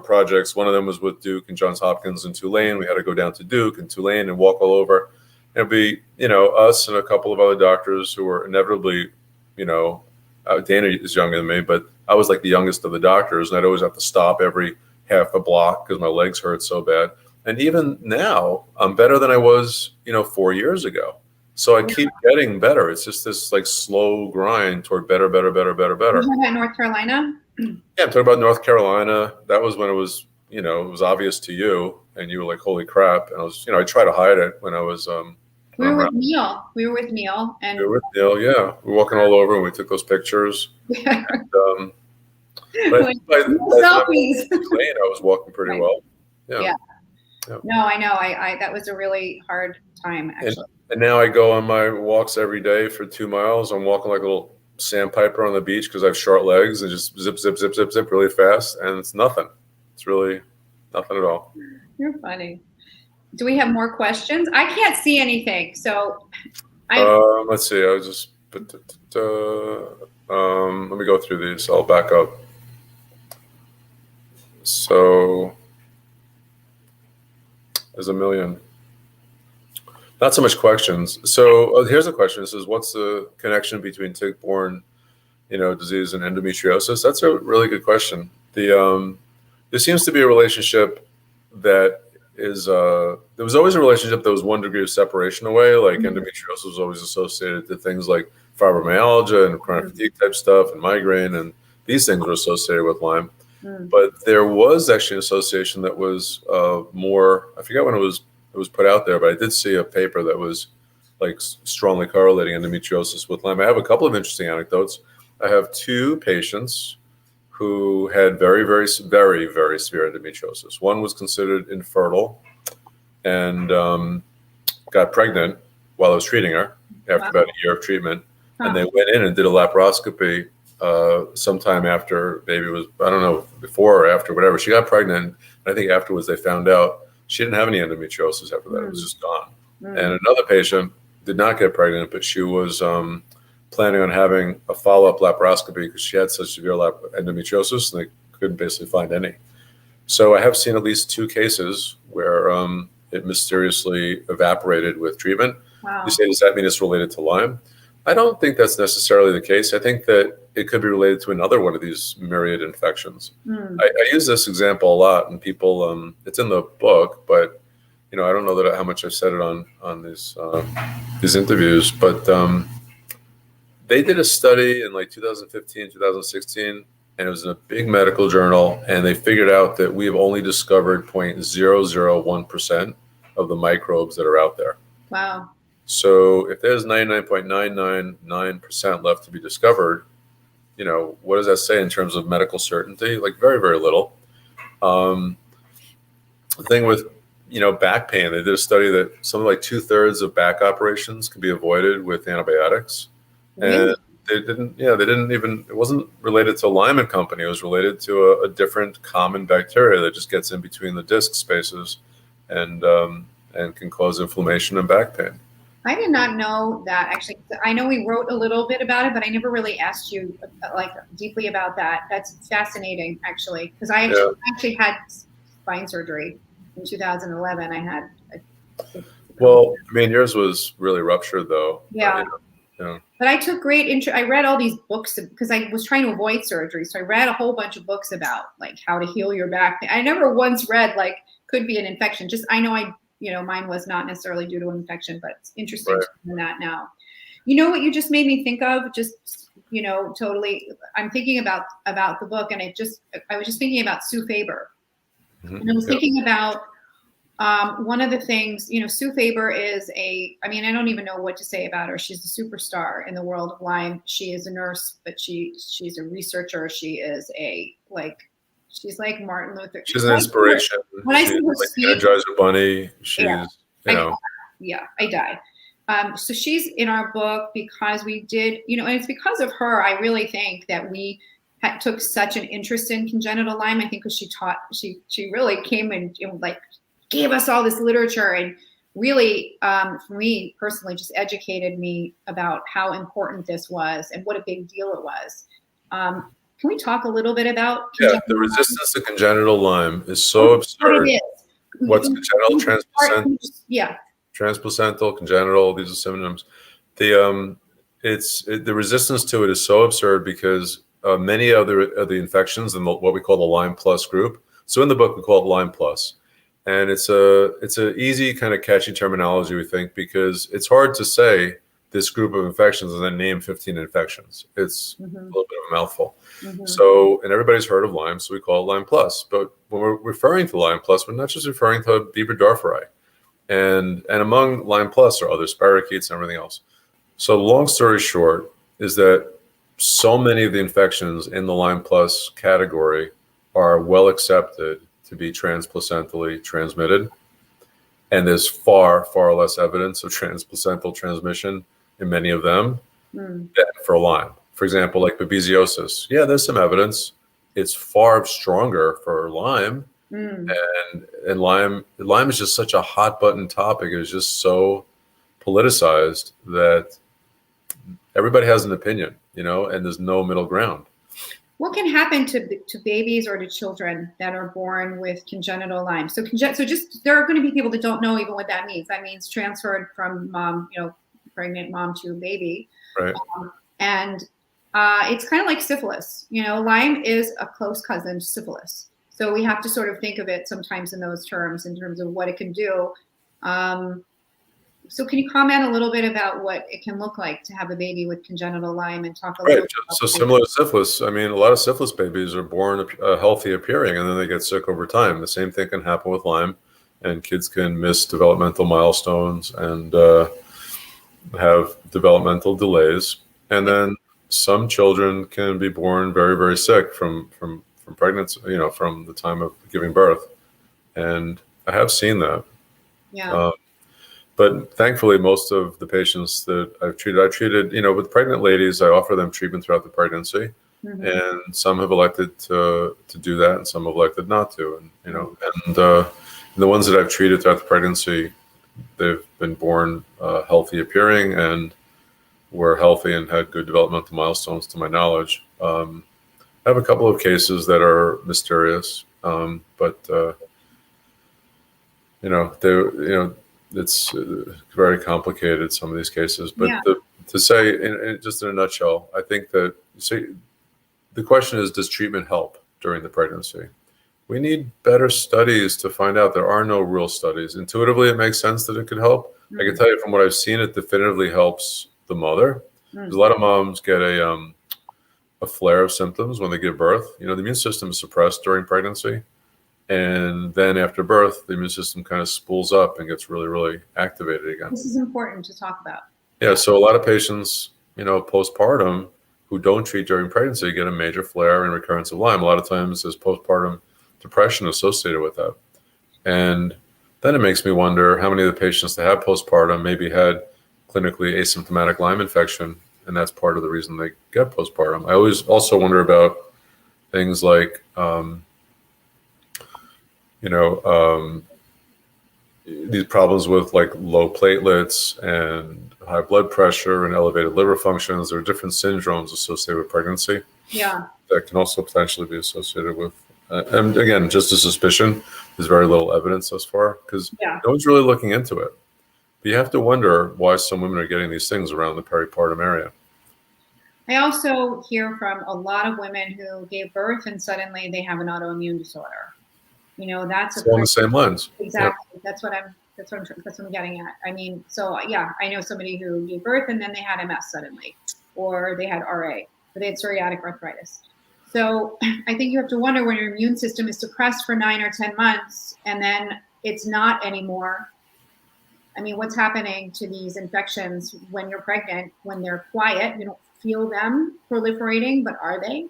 projects. One of them was with Duke and Johns Hopkins in Tulane. We had to go down to Duke and Tulane and walk all over. It'd be, us and a couple of other doctors who were inevitably, Dana is younger than me, but I was like the youngest of the doctors, and I'd always have to stop every half a block because my legs hurt so bad. And even now, I'm better than I was, 4 years ago. So I keep getting better. It's just this like slow grind toward better. You're talking about North Carolina? Yeah, I'm talking about North Carolina. That was when it was, it was obvious to you, and you were like, "Holy crap!" And I was, I try to hide it when I was. We were with Neil. We were with Neil, and we were with Neil. Yeah, we were walking all over, and we took those pictures. Yeah. And, but by selfies. I was walking pretty well. Yeah. No, I know. I that was a really hard time, actually. And now I go on my walks every day for 2 miles. I'm walking like a little sandpiper on the beach because I have short legs, and just zip, zip, zip, zip, zip really fast. And it's nothing. It's really nothing at all. You're funny. Do we have more questions? I can't see anything. So let's see. I was just let me go through these. I'll back up. So there's a million. Not so much questions. So here's a question. It says, what's the connection between tick-borne, disease and endometriosis? That's a really good question. There seems to be a relationship that is, there was always a relationship that was 1 degree of separation away. Like endometriosis was always associated to things like fibromyalgia and chronic fatigue type stuff and migraine, and these things were associated with Lyme. But there was actually an association that was more, I forget when it was put out there, but I did see a paper that was like strongly correlating endometriosis with Lyme. I have a couple of interesting anecdotes. I have 2 patients who had very, very, very, very severe endometriosis. One was considered infertile and got pregnant while I was treating her after about a year of treatment. And they went in and did a laparoscopy sometime after baby was, I don't know, before or after, whatever. She got pregnant. I think afterwards they found out she didn't have any endometriosis after that. It was just gone. And another patient did not get pregnant, but she was planning on having a follow-up laparoscopy because she had such severe endometriosis and they couldn't basically find any. So I have seen at least 2 cases where it mysteriously evaporated with treatment. Wow. You say, does that mean it's related to Lyme? I don't think that's necessarily the case. I think that it could be related to another one of these myriad infections. I use this example a lot, and people, it's in the book, but I don't know how much I've said it on these interviews. But they did a study in like 2015, 2016, and it was in a big medical journal, and they figured out that we have only discovered 0.001% of the microbes that are out there. Wow. So if there's 99.999% left to be discovered, what does that say in terms of medical certainty? Like very, very little. The thing with, back pain, they did a study that something like 2/3 of back operations can be avoided with antibiotics. Really? And they didn't even, it wasn't related to Lyme and Company. It was related to a different common bacteria that just gets in between the disc spaces and can cause inflammation and back pain. I did not know that, actually. I know we wrote a little bit about it, but I never really asked you like deeply about that. That's fascinating, actually, because I actually had spine surgery in 2011. I had. Well, I mean, yours was really ruptured, though. Yeah. But I took great interest. I read all these books because I was trying to avoid surgery. So I read a whole bunch of books about like how to heal your back. I never once read like could be an infection. Just I know mine was not necessarily due to an infection, but it's interesting to learn that now. You know what you just made me think of? Just, totally. I'm thinking about the book, and I was just thinking about Sue Faber. And I was thinking about One of the things, Sue Faber is I don't even know what to say about her. She's a superstar in the world of Lyme. She is a nurse, but she's a researcher. She is she's like Martin Luther. She's an inspiration. When I She's see her like speak, Energizer Bunny. She's, I die. So she's in our book because we did, and it's because of her. I really think that we took such an interest in congenital Lyme. I think because she really came and gave us all this literature and really, for me personally, just educated me about how important this was and what a big deal it was. Can we talk a little bit about the resistance to congenital Lyme is so absurd. What it is. What's congenital, transplacental? Yeah. Transplacental, congenital, these are synonyms. The resistance to it is so absurd because many of the infections in what we call the Lyme Plus group. So in the book we call it Lyme Plus, and it's a easy kind of catchy terminology, we think, because it's hard to say this group of infections and then name 15 infections. It's a little bit of a mouthful. So, and everybody's heard of Lyme, so we call it Lyme Plus. But when we're referring to Lyme Plus, we're not just referring to Bieber-Darferi. And among Lyme Plus are other spirochetes and everything else. So long story short is that so many of the infections in the Lyme Plus category are well accepted to be transplacentally transmitted. And there's far, far less evidence of transplacental transmission in many of them than for Lyme. For example, like babesiosis. Yeah, there's some evidence. It's far stronger for Lyme. And Lyme is just such a hot button topic. It is just so politicized that everybody has an opinion, and there's no middle ground. What can happen to babies or to children that are born with congenital Lyme? So just there are going to be people that don't know even what that means. That means transferred from mom, pregnant mom to baby. Right. And it's kind of like syphilis. Lyme is a close cousin to syphilis. So we have to sort of think of it sometimes in those terms, in terms of what it can do. So can you comment a little bit about what it can look like to have a baby with congenital Lyme and talk a little bit about so similar to syphilis. I mean, a lot of syphilis babies are born healthy appearing, and then they get sick over time. The same thing can happen with Lyme, and kids can miss developmental milestones and have developmental delays. And then some children can be born very, very sick from pregnancy, from the time of giving birth. And I have seen that. Yeah. But thankfully, most of the patients that I've treated, with pregnant ladies, I offer them treatment throughout the pregnancy. And some have elected to do that, and some have elected not to. And the ones that I've treated throughout the pregnancy, they've been born healthy appearing and were healthy and had good developmental milestones, to my knowledge. I have a couple of cases that are mysterious, but it's very complicated, some of these cases. But to say, just in a nutshell, I think that the question is, does treatment help during the pregnancy? We need better studies to find out. There are no real studies. Intuitively, it makes sense that it could help. I can tell you from what I've seen, it definitively helps the mother. Because a lot of moms get a flare of symptoms when they give birth. The immune system is suppressed during pregnancy. And then after birth, the immune system kind of spools up and gets really, really activated again. This is important to talk about. Yeah, so a lot of patients, postpartum who don't treat during pregnancy get a major flare and recurrence of Lyme. A lot of times there's postpartum depression associated with that. And then it makes me wonder how many of the patients that have postpartum maybe had clinically asymptomatic Lyme infection, and that's part of the reason they get postpartum. I always also wonder about things like these problems with like low platelets and high blood pressure and elevated liver functions. There are different syndromes associated with pregnancy. Yeah. That can also potentially be associated with, and again, just a suspicion. There's very little evidence thus far because no one's really looking into it. But you have to wonder why some women are getting these things around the peripartum area. I also hear from a lot of women who gave birth and suddenly they have an autoimmune disorder. That's on the same lens. Exactly. Yep. That's what I'm getting at. I mean, I know somebody who gave birth and then they had MS suddenly, or they had RA, or they had psoriatic arthritis. So I think you have to wonder when your immune system is suppressed for 9 or 10 months, and then it's not anymore. I mean, what's happening to these infections when you're pregnant, when they're quiet, you don't feel them proliferating, but are they?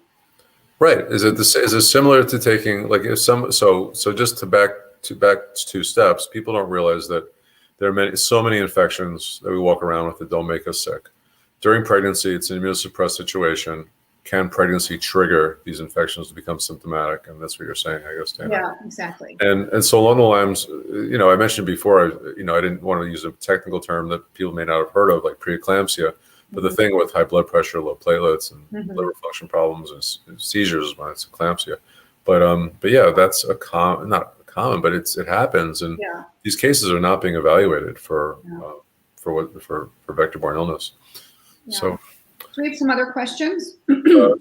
Right. Is it similar to taking, like, if so just to back 2 steps, people don't realize that there are so many infections that we walk around with that don't make us sick. During pregnancy, it's an immunosuppressed situation. Can pregnancy trigger these infections to become symptomatic? And that's what you're saying, I guess, Dana. Yeah, exactly. And so along the lines, I mentioned before, I didn't want to use a technical term that people may not have heard of, like preeclampsia. But the thing with high blood pressure, low platelets, and liver function problems and seizures is when it's eclampsia. But yeah, that's not common, but it happens, and these cases are not being evaluated for vector-borne illness. Yeah. So, do we have some other questions?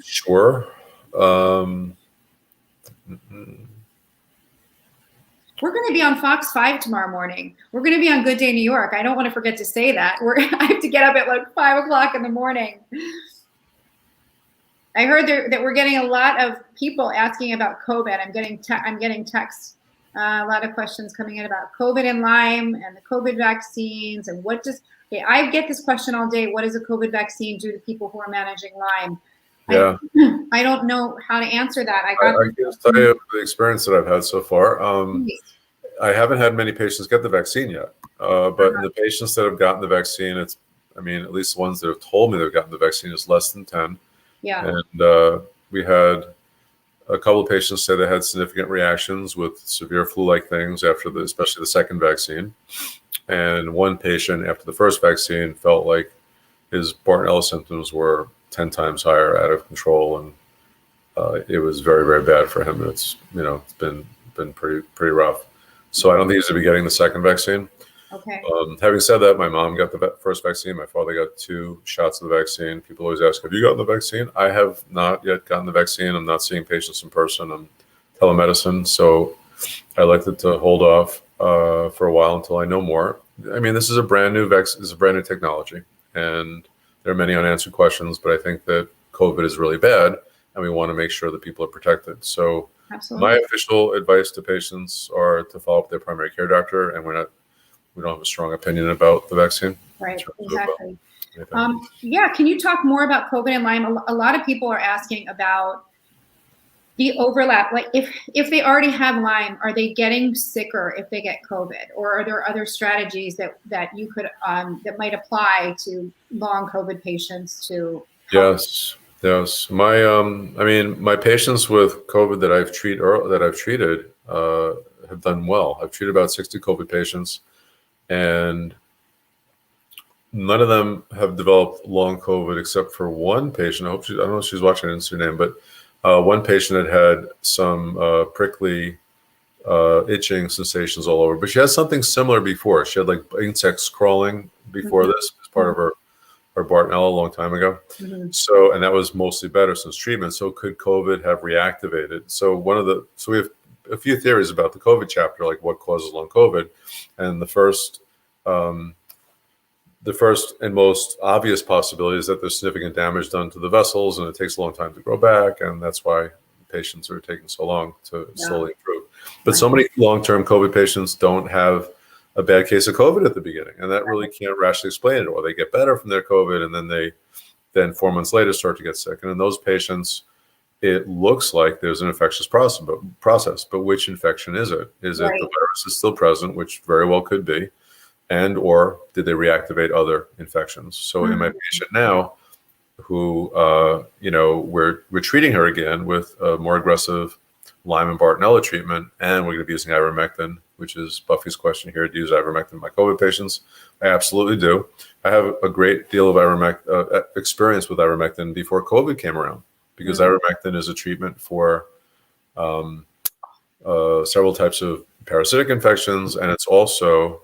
Sure. We're going to be on Fox 5 tomorrow morning. We're going to be on Good Day New York. I don't want to forget to say that. I have to get up at like 5 o'clock in the morning. I heard that we're getting a lot of people asking about COVID. I'm getting texts, a lot of questions coming in about COVID and Lyme and the COVID vaccines and I get this question all day. What does a COVID vaccine do to people who are managing Lyme? Yeah. I don't know how to answer that. I can just tell you the experience that I've had so far. I haven't had many patients get the vaccine yet, but in the patients that have gotten the vaccine, at least the ones that have told me they've gotten the vaccine is less than 10. Yeah. And we had a couple of patients say they had significant reactions with severe flu-like things after especially the second vaccine. And one patient after the first vaccine felt like his Bartonella symptoms were 10 times higher, out of control, and it was very, very bad for him. It's been pretty rough. So I don't think he's going to be getting the second vaccine. Okay. Having said that, my mom got the first vaccine. My father got 2 shots of the vaccine. People always ask, "Have you gotten the vaccine?" I have not yet gotten the vaccine. I'm not seeing patients in person. I'm telemedicine, so I elected to hold off for a while until I know more. This is a brand new vaccine. This is a brand new technology, and there are many unanswered questions. But I think that COVID is really bad, and we want to make sure that people are protected. So, absolutely, my official advice to patients are to follow up with their primary care doctor, and we don't have a strong opinion about the vaccine. Right, exactly. Can you talk more about COVID and Lyme? A lot of people are asking about the overlap. Like if they already have Lyme, are they getting sicker if they get COVID? Or are there other strategies that you could that might apply to long COVID patients to help? Yes. My patients with COVID that I've treated have done well. I've treated about 60 COVID patients, and none of them have developed long COVID except for one patient. I don't know if she's watching, I didn't see her name, but one patient had some prickly itching sensations all over, but she had something similar before. She had like insects crawling before this as part of her Bartonella a long time ago. So, and that was mostly better since treatment. So could COVID have reactivated? So we have a few theories about the COVID chapter, like what causes long COVID. And the first and most obvious possibility is that there's significant damage done to the vessels, and it takes a long time to grow back, and that's why patients are taking so long to slowly improve. But so many long-term COVID patients don't have a bad case of COVID at the beginning, and that really can't rationally explain it. Or they get better from their COVID, and then 4 months later start to get sick. And in those patients, it looks like there's an infectious process, but which infection is it? Is it the virus is still present, which very well could be, and or did they reactivate other infections? So in my patient now, who we're treating her again with a more aggressive Lyme and Bartonella treatment, and we're going to be using ivermectin, which is Buffy's question here. Do you use ivermectin in my COVID patients? I absolutely do. I have a great deal of experience with ivermectin before COVID came around, because ivermectin is a treatment for several types of parasitic infections, and it's also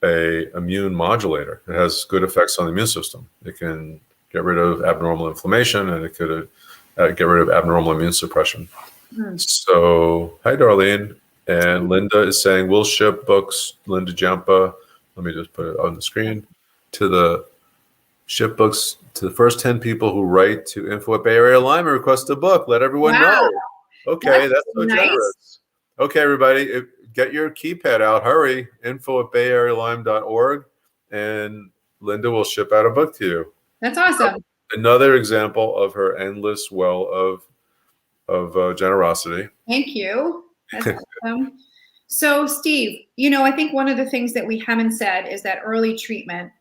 a immune modulator. It has good effects on the immune system. It can get rid of abnormal inflammation, and it could get rid of abnormal immune suppression. So, hi, Darlene. And Linda is saying, we'll ship books, Linda Jampa. Let me just put it on the screen. To the ship books to the first 10 people who write to info@BayAreaLyme and request a book. Let everyone know. Okay, that's so nice. Generous. Okay, everybody. get your keypad out. Hurry. info@bayarealyme.org, and Linda will ship out a book to you. That's awesome. Another example of her endless well of generosity. Thank you. That's awesome. So, Steve, I think one of the things that we haven't said is that early treatment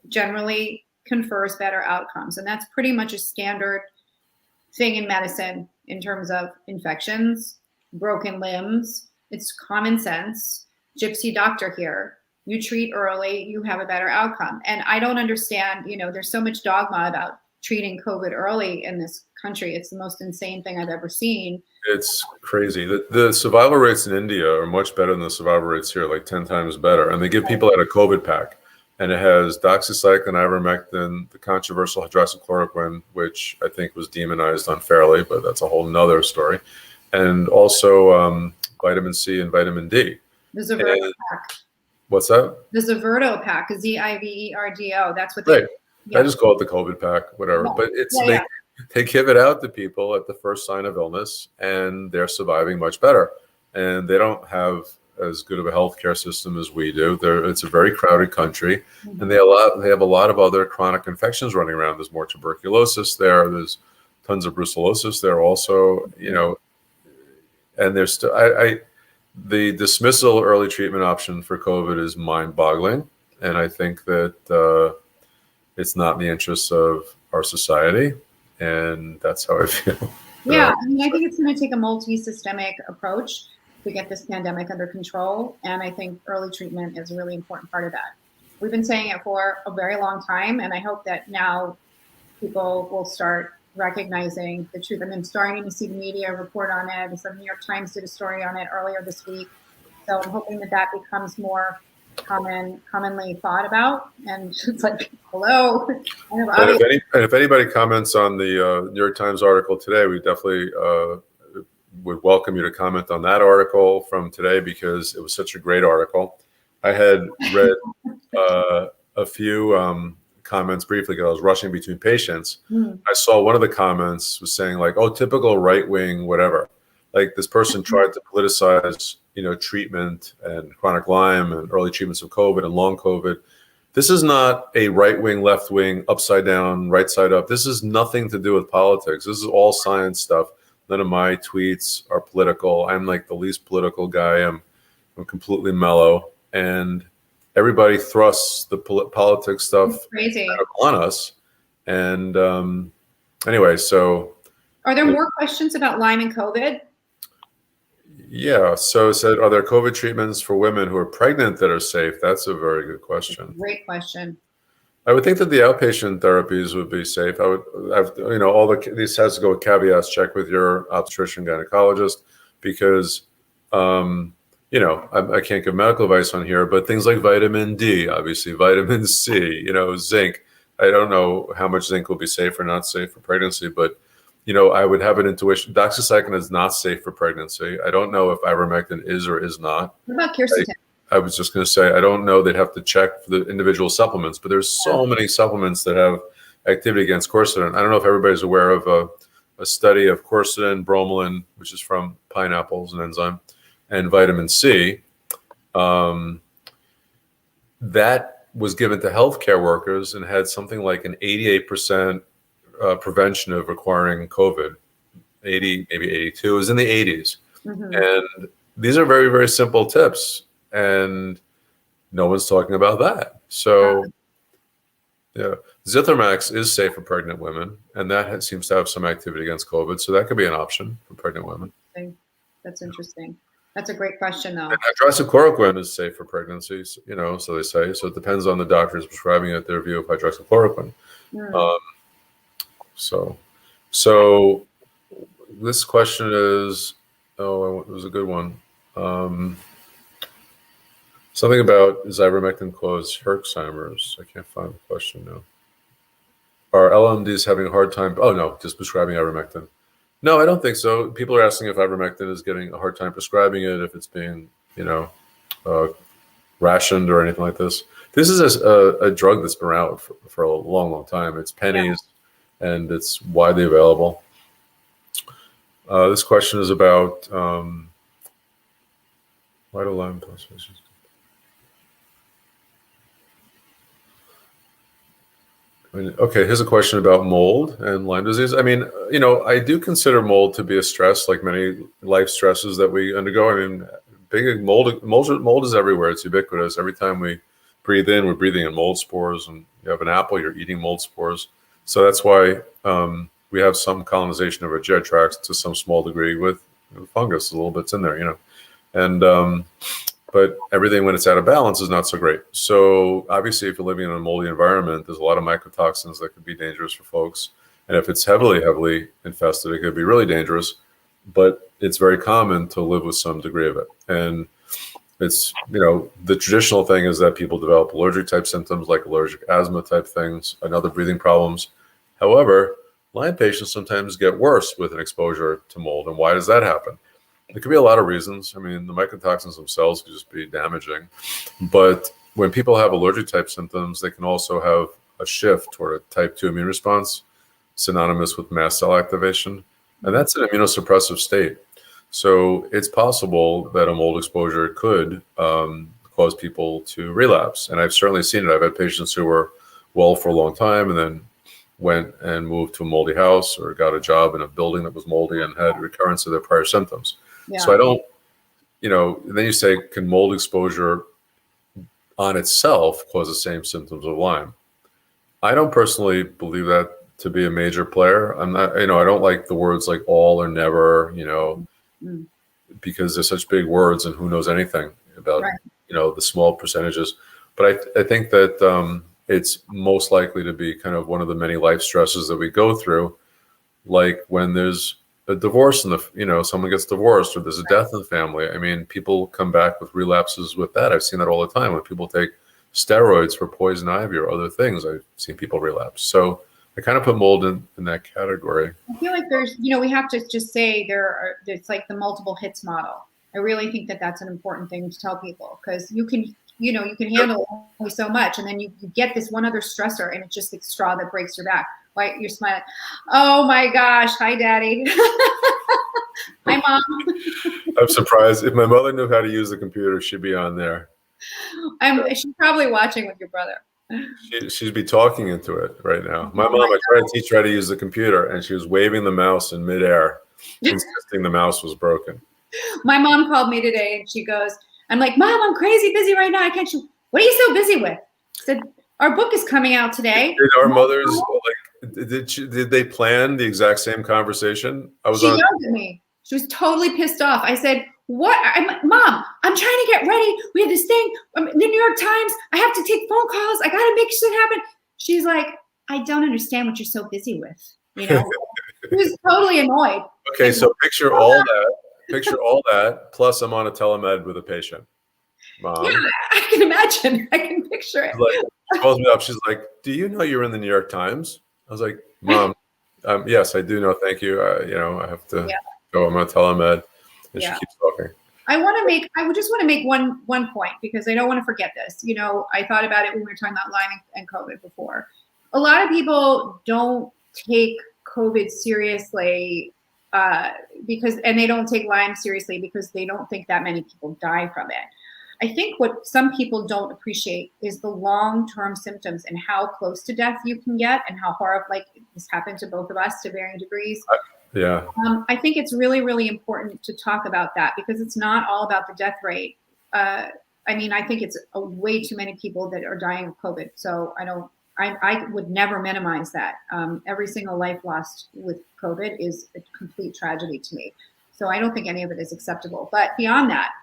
generally confers better outcomes. And that's pretty much a standard thing in medicine in terms of infections, broken limbs. It's common sense. Gypsy doctor here. You treat early, you have a better outcome. And I don't understand, there's so much dogma about treating COVID early in this country. It's the most insane thing I've ever seen. It's crazy. The survival rates in India are much better than the survival rates here, like 10 times better. And they give people out a COVID pack. And it has doxycycline, ivermectin, the controversial hydroxychloroquine, which I think was demonized unfairly, but that's a whole nother story. And also vitamin C and vitamin D. The Zivverdo pack. What's that? The Zivverdo pack, Ziverdo. That's what right. Yeah. I just call it the COVID pack, whatever. Yeah. But it's Yeah. They give it out to people at the first sign of illness, and they're surviving much better. And they don't have as good of a healthcare system as we do. It's a very crowded country, and they have a lot of other chronic infections running around. There's more tuberculosis there. There's tons of brucellosis there also. And there's still the dismissal early treatment option for COVID is mind-boggling, and I think that it's not in the interests of our society, and that's how I feel. Yeah, I think it's going to take a multi-systemic approach to get this pandemic under control, and I think early treatment is a really important part of that. We've been saying it for a very long time, and I hope that now people will start recognizing the truth. I'm starting to see the media report on it. The New York Times did a story on it earlier this week, so I'm hoping that becomes more commonly thought about, and it's like, hello. And if anybody comments on the New York Times article today, we definitely would welcome you to comment on that article from today, because it was such a great article. I had read a few comments briefly because I was rushing between patients. I saw one of the comments was saying like, oh, typical right wing, whatever. Like this person tried to politicize, treatment and chronic Lyme and early treatments of COVID and long COVID. This is not a right wing, left wing, upside down, right side up. This is nothing to do with politics. This is all science stuff. None of my tweets are political. I'm like the least political guy. I'm completely mellow, and everybody thrusts the politics stuff on us. And anyway, so are there more questions about Lyme and COVID? Yeah. So it said, are there COVID treatments for women who are pregnant that are safe? That's a very good question. Great question. I would think that the outpatient therapies would be safe. This has to go with caveats. Check with your obstetrician gynecologist, because, I can't give medical advice on here, but things like vitamin D, obviously vitamin C, zinc. I don't know how much zinc will be safe or not safe for pregnancy, but I would have an intuition. Doxycycline is not safe for pregnancy. I don't know if ivermectin is or is not. What about quercetin? I was just going to say, I don't know. They'd have to check for the individual supplements, but there's so many supplements that have activity against quercetin. I don't know if everybody's aware of a study of quercetin, bromelain, which is from pineapples, an enzyme, and vitamin C. That was given to healthcare workers and had something like an 88% prevention of requiring COVID. 80, maybe 82. It was in the 80s. And these are very, very simple tips, and no one's talking about that. So, yeah, Zithromax is safe for pregnant women, and that seems to have some activity against COVID. So that could be an option for pregnant women. That's interesting. That's a great question, though. And hydroxychloroquine is safe for pregnancies, so they say. So it depends on the doctors prescribing it, their view of hydroxychloroquine. So this question is, it was a good one. Something about, is ivermectin cause Herxheimer's? I can't find the question now. Are LMDs having a hard time? Oh, no, just prescribing ivermectin. No, I don't think so. People are asking if ivermectin is getting a hard time prescribing it, if it's being, rationed or anything like this. This is a drug that's been around for a long, long time. It's pennies, and it's widely available. This question is about Why do Lyme patients? Okay, here's a question about mold and Lyme disease. I mean, I do consider mold to be a stress, like many life stresses that we undergo. I mean, big mold is everywhere. It's ubiquitous. Every time we breathe in, we're breathing in mold spores, and you have an apple, you're eating mold spores. So that's why we have some colonization of our GI tracts to some small degree with fungus. A little bit's in there, and but everything when it's out of balance is not so great. So obviously, if you're living in a moldy environment, there's a lot of mycotoxins that could be dangerous for folks. And if it's heavily infested, it could be really dangerous. But it's very common to live with some degree of it. And it's, the traditional thing is that people develop allergic type symptoms like allergic asthma type things and other breathing problems. However, Lyme patients sometimes get worse with an exposure to mold. And why does that happen? It could be a lot of reasons. I mean, the mycotoxins themselves could just be damaging. But when people have allergic type symptoms, they can also have a shift toward a type 2 immune response, synonymous with mast cell activation. And that's an immunosuppressive state. So it's possible that a mold exposure could cause people to relapse. And I've certainly seen it. I've had patients who were well for a long time and then went and moved to a moldy house or got a job in a building that was moldy and had recurrence of their prior symptoms. Yeah. So I don't, then you say, can mold exposure on itself cause the same symptoms of Lyme? I don't personally believe that to be a major player. I'm not, I don't like the words like all or never, because they're such big words and who knows anything about, right. The small percentages. But I think that it's most likely to be kind of one of the many life stresses that we go through, like when there's a divorce and someone gets divorced or there's a death in the family. I mean, people come back with relapses with that. I've seen that all the time when people take steroids for poison ivy or other things. I've seen people relapse. So I kind of put mold in that category. I feel like there's, we have to just say it's like the multiple hits model. I really think that that's an important thing to tell people, because you can handle only so much, and then you get this one other stressor, and it's just the straw that breaks your back. Why you're smiling? Oh my gosh! Hi, Daddy. Hi, Mom. I'm surprised. If my mother knew how to use the computer, she'd be on there. She's probably watching with your brother. She'd be talking into it right now. My mom, I tried to teach her how to use the computer, and she was waving the mouse in midair, insisting the mouse was broken. My mom called me today, and she goes, "I'm like, Mom, I'm crazy busy right now. I can't. What are you so busy with?" I said, "Our book is coming out today." Did our mothers did they plan the exact same conversation? She yelled at me. She was totally pissed off. I said, "What? Mom, I'm trying to get ready. We have this thing, the New York Times. I have to take phone calls. I got to make shit happen." She's like, "I don't understand what you're so busy with." She was totally annoyed. Okay, so picture all that. Picture all that. Plus, I'm on a telemed with a patient. Mom. Yeah, I can imagine. I can picture it. She calls me up. She's like, "Do you know you're in the New York Times?" I was like, "Mom, yes, I do know. Thank you. I have to go. I'm on telemed." And she keeps talking. I would just want to make one point, because I don't want to forget this. I thought about it when we were talking about Lyme and COVID before. A lot of people don't take COVID seriously and they don't take Lyme seriously because they don't think that many people die from it. I think what some people don't appreciate is the long-term symptoms and how close to death you can get, and how horrible, like this happened to both of us to varying degrees. Yeah. I think it's really, really important to talk about that, because it's not all about the death rate. I think it's way too many people that are dying of COVID. So I would never minimize that. Every single life lost with COVID is a complete tragedy to me. So I don't think any of it is acceptable. But beyond that,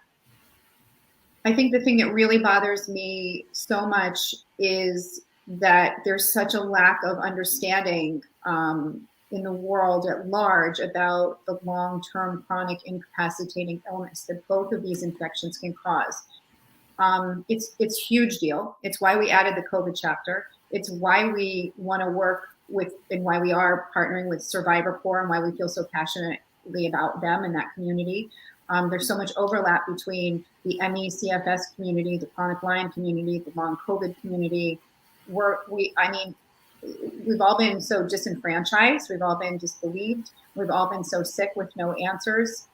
I think the thing that really bothers me so much is that there's such a lack of understanding in the world at large about the long-term chronic incapacitating illness that both of these infections can cause. It's a huge deal. It's why we added the COVID chapter. It's why we want to work with, and why we are partnering with Survivor Corps, and why we feel so passionately about them and that community. There's so much overlap between the ME/CFS community, the chronic Lyme community, the long COVID community. We've all been so disenfranchised. We've all been disbelieved. We've all been so sick with no answers.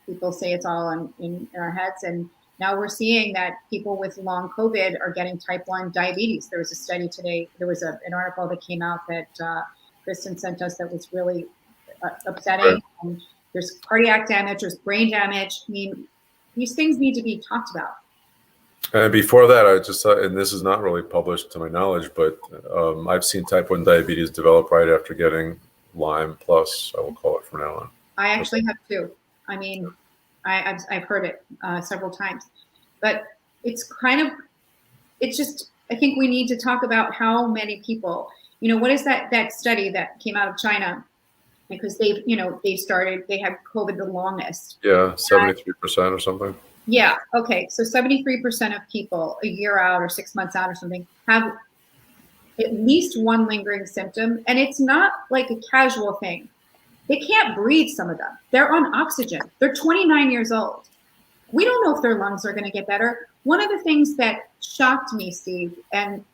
People say it's all in our heads, and Now we're seeing that people with long COVID are getting type 1 diabetes. There was a study today, there was an article that came out that Kristen sent us that was really upsetting. Right. And there's cardiac damage, there's brain damage. I mean, these things need to be talked about. And before that, I just thought, and this is not really published to my knowledge, but I've seen type 1 diabetes develop right after getting Lyme plus, I will call it from now on. I actually have too. I mean, I've heard it several times, but it's just, I think we need to talk about how many people, what is that study that came out of China? Because they had COVID the longest. Yeah, 73% or something. Yeah. Okay. So 73% of people a year out or 6 months out or something have at least one lingering symptom. And it's not like a casual thing. They can't breathe, some of them. They're on oxygen. They're 29 years old. We don't know if their lungs are going to get better. One of the things that shocked me, Steve, and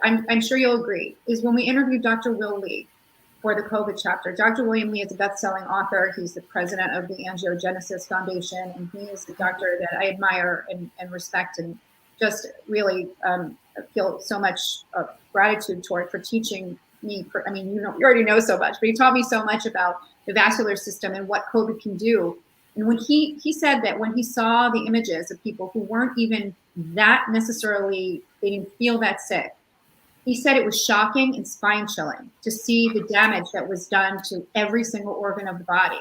I'm sure you'll agree, is when we interviewed Dr. Will Lee for the COVID chapter. Dr. William Lee is a best-selling author. He's the president of the Angiogenesis Foundation, and he is a doctor that I admire and respect, and just really feel so much gratitude toward for teaching me. You already know so much, but he taught me so much about the vascular system and what COVID can do. And when he said that when he saw the images of people who weren't even that necessarily, they didn't feel that sick, he said it was shocking and spine chilling to see the damage that was done to every single organ of the body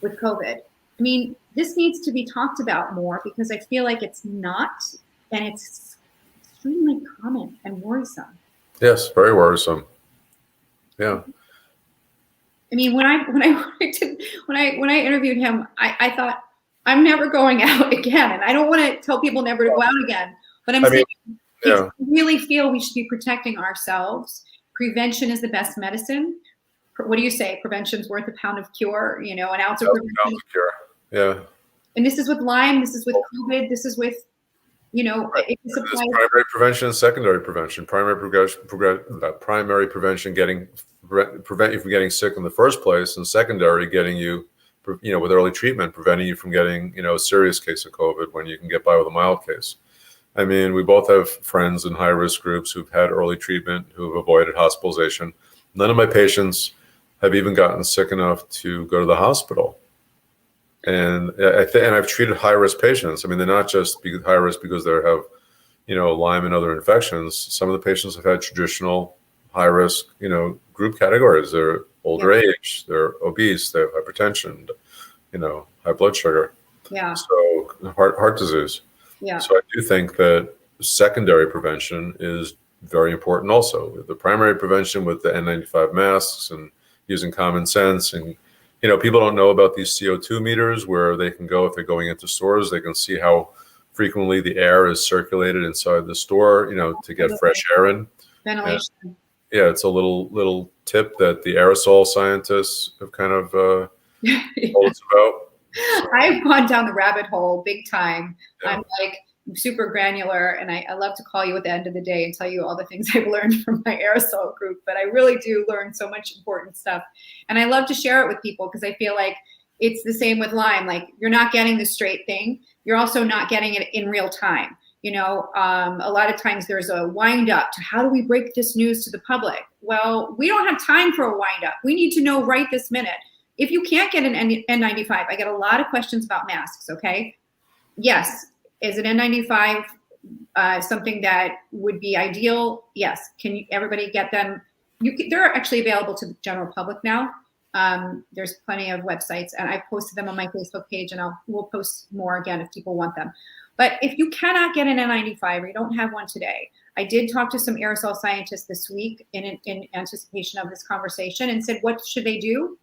with COVID. I mean, this needs to be talked about more because I feel like it's not, and it's extremely common and worrisome. Yes, very worrisome. Yeah. I mean, when I interviewed him, I thought, I'm never going out again, and I don't want to tell people never to go out again. But I really feel we should be protecting ourselves. Prevention is the best medicine. What do you say? Prevention's worth a pound of cure. An ounce of prevention. Pound of cure. Yeah. And this is with Lyme. This is with COVID. This is with, Right. It's primary prevention and secondary prevention. Primary prevention prevent you from getting sick in the first place, and secondary getting you, with early treatment, preventing you from getting, a serious case of COVID when you can get by with a mild case. I mean, we both have friends in high-risk groups who've had early treatment, who've avoided hospitalization. None of my patients have even gotten sick enough to go to the hospital. And I've treated high-risk patients. I mean, they're not just high risk because they have, Lyme and other infections. Some of the patients have had traditional high-risk, group categories. They're older age, they're obese, they have hypertension, high blood sugar. Yeah. So heart disease. Yeah. So I do think that secondary prevention is very important also. The primary prevention with the N95 masks and using common sense, and people don't know about these CO2 meters where they can go, if they're going into stores, they can see how frequently the air is circulated inside the store, to get fresh air in. Ventilation. And, it's a little tip that the aerosol scientists have kind of told us about. I've gone down the rabbit hole big time. Yeah. I'm like super granular, and I love to call you at the end of the day and tell you all the things I've learned from my aerosol group, but I really do learn so much important stuff. And I love to share it with people because I feel like it's the same with Lyme. Like, you're not getting the straight thing. You're also not getting it in real time. A lot of times there's a wind up to how do we break this news to the public? Well, we don't have time for a wind up. We need to know right this minute. If you can't get an N95, I get a lot of questions about masks, okay? Yes. Is an N95 something that would be ideal? Yes. Can everybody get them? They're actually available to the general public now. There's plenty of websites, and I've posted them on my Facebook page, and we'll post more again if people want them. But if you cannot get an N95 or you don't have one today, I did talk to some aerosol scientists this week in anticipation of this conversation and said, what should they do?